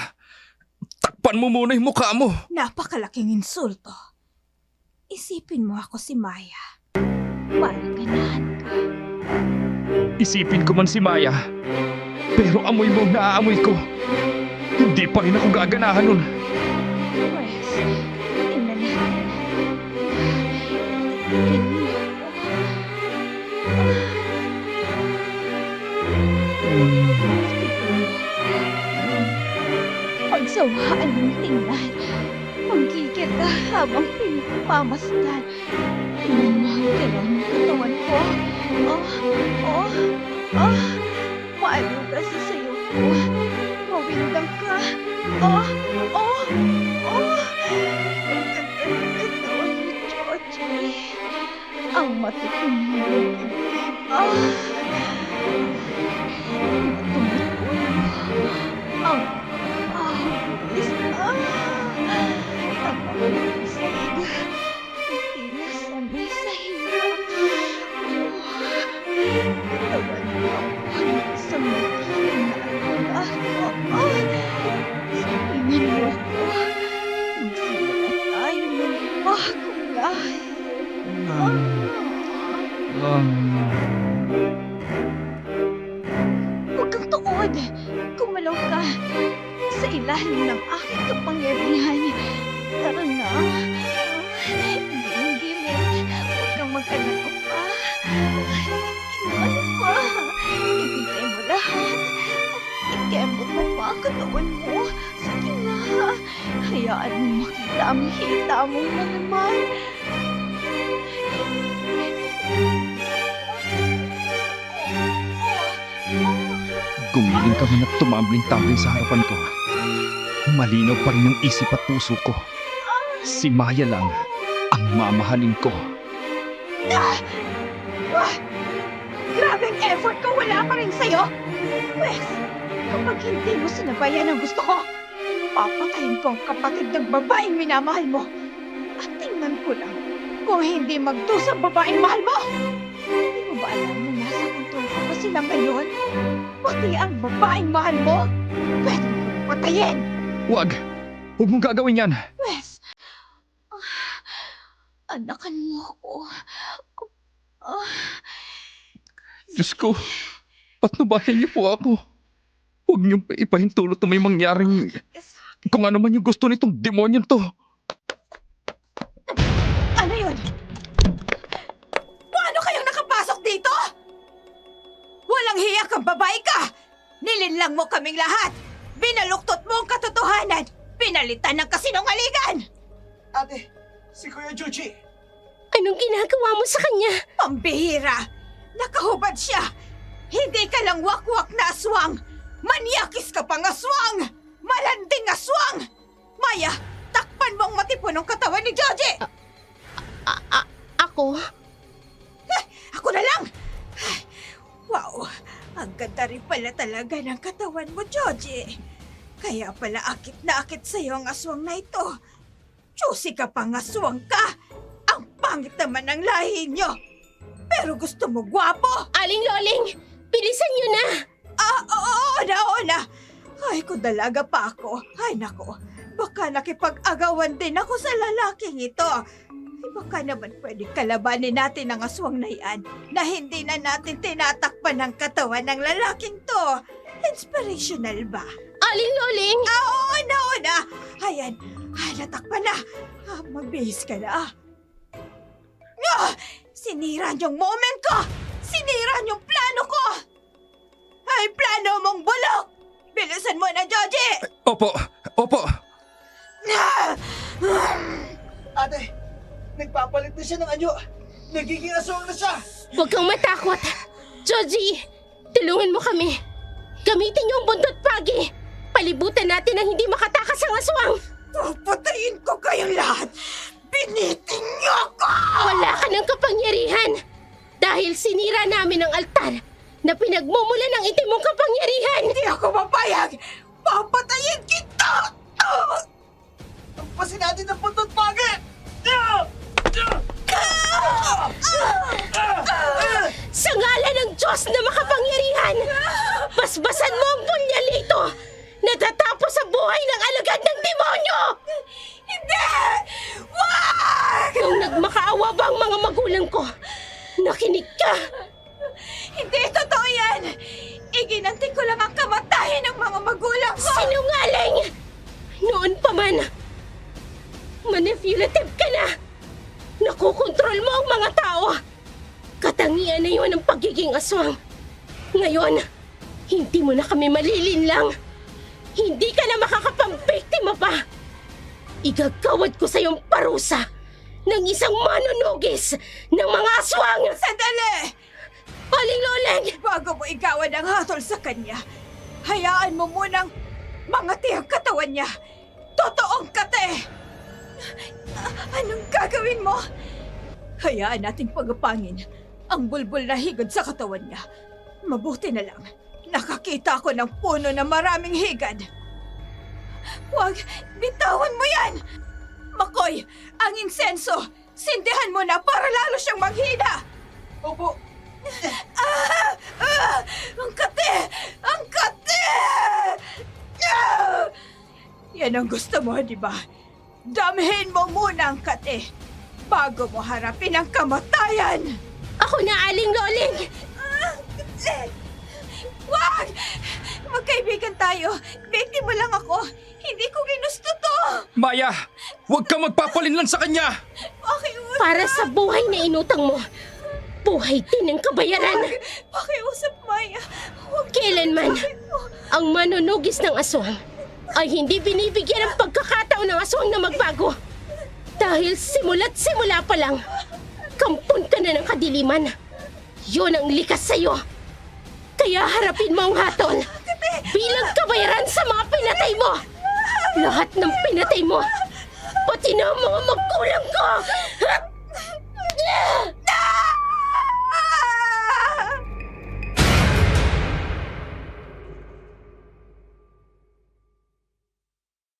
takpan mo muna yung mukha mo. Napakalaking insulto. Isipin mo ako si Maya. Parang ganahan ka. Isipin ko man si Maya, pero amoy mo ang naaamoy ko. Hindi pa rin ako gaganahan nun. Pwes, tingnan natin. Tingnan mo ako. Pagsawaan mong tingnan. Manggigil ka habang pinapamasdan. Tingnan mo ang galaw ng katawan ko. Maaliw kasi sa'yo ko. Mawindang ka. Ang ganda ng katawan ni Georgie. Ang matipin mo. Ang pawis. Ang pawis. Hindi na sanay sa hirap. Katawan mo ang isang matipin na alaga. Sabihin mo ako. Magsimula tayo ng bagong lahi. Huwag kang tuod. Gumalaw ka sa ilalim ng aking kapangyarihan. Tara na. Hindi gilid. Huwag kang mag-alala pa. Ano pa? Ibigay mo lahat. Ikembot mo pa ang katawan mo. Sige na. Hayaan mo makita ang hita mo na naman. Gumiling ka man at tumambling-tambling sa harapan ko. Malinaw pa rin ang isip at puso ko. Si Maya lang ang mamahalin ko. Grabing effort ko, wala pa rin sa'yo. Wes, kapag hindi mo sinabayan ang gusto ko, papatayin ko ang kapatid ng babaeng minamahal mo. At tingnan ko lang kung hindi magdusa ang babaeng mahal mo. Hindi mo ba alam na nasa kontrol ko pa sila ngayon? Pati ang babaeng mahal mo, pwede mo patayin. Huwag mong gagawin yan. Wes, anakan mo ako. Diyos ko, patnubayan niyo po ako. Huwag niyong ipahintulot na may mangyaring kung ano man yung gusto nitong demonyon to. Ano yun? Paano kayong nakapasok dito? Walang hiya kang babae ka! Nilinlang mo kaming lahat! Binaluktot mo ang katotohanan! Pinalitan ng kasinungalingan! Ate, si Kuya Joji. Anong ginagawa mo sa kanya? Pambihira! Nakahubad siya! Hindi ka lang wakwak na aswang! Manyakis ka pang aswang! Malanding aswang! Maya, takpan mo ang matipunong katawan ni Joji! Ako? Ako na lang! Wow, ang ganda rin pala talaga ng katawan mo, Joji. Kaya pala akit na akit sa'yo ang aswang na ito. Juicy ka pang aswang ka! Ang pangit naman ng lahi niyo! Pero gusto mo gwapo! Aling Loling, bilisan niyo na! Oo na! Ay, kung dalaga pa ako, ay nako, baka nakipag-agawan din ako sa lalaking ito. Ay, baka naman pwede kalabanin natin ang aswang na yan na hindi na natin tinatakpan ng katawan ng lalaking to. Inspirational ba? Aling Loling! Oo una. Ayan, natakpan na. Magbihis ka na. Sinira niyong moment ko! Sinira niyong plano ko! Ay, plano mong bulok! Bilisan mo na, Joji! Opo. Ate, nagpapalit na siya ng anyo. Nagiging aswang na siya. Huwag kang matakot. Joji, tulungan mo kami. Gamitin yung buntot pagi. Palibutan natin ang hindi makatakas ang aswang. Pupatayin ko kayong lahat! Biniting niyo ako! Wala ka ng kapangyarihan. Dahil sinira namin ang altar na pinagmumulan ng itim mong kapangyarihan. Hindi ako papayag! Papatayin kita! Tampasin natin ang puntot pagi! Sa ngalan ng Diyos na makapangyarihan, basbasan mo ang punyalito na tatapos sa buhay ng alagad ng demonyo! Hindi! Wag! Nung nagmakaawa ba ang mga magulang ko, nakinig ka. Hindi totoo yan! Iginanti ko lang ang kamatayan ng mga magulang ko! Sinungaling! Noon pa man, manipulative ka na. Nakukontrol mo ang mga tao. Katangian na yun ang pagiging aswang. Ngayon, hindi mo na kami malilinlang. Hindi ka na makakapampiktima pa. Igagawad ko sa iyong parusa ng isang manunugis ng mga aswang. Sandali! Aling Loleng! Bago mo igawan ang hatol sa kanya, hayaan mo munang mangati ang katawan niya. Totoong kate! Anong gagawin mo? Hayaan nating pagapangin ang bulbul na higad sa katawan niya. Mabuti na lang, nakakita ako ng puno na maraming higad. Huwag, bitawan mo yan! Makoy, ang insenso, sindihan mo na para lalo siyang maghina! Opo. Ang kate! Ang kate! Yan ang gusto mo, di ba? Damhin mo muna ang kate bago mo harapin ang kamatayan! Ako na, Aling Loleng! Wag! Magkaibigan tayo. Beti mo lang ako. Hindi ko ginusto to. Maya, huwag kang magpapalinlan sa kanya! Pakiusap. Para sa buhay na inutang mo, buhay din ang kabayaran. Pakiusap, Maya. Huwag Kailanman, ang manunugis ng aswang ay hindi binibigyan ng pagkakataon ng aswang na magbago. Dahil simula't simula pa lang, kampon ka na ng kadiliman. Yun ang likas sa'yo. Kaya harapin mo ang hatol bilang kabayaran sa mga pinatay mo. Lahat ng pinatay mo, pati na ang mga magulang ko.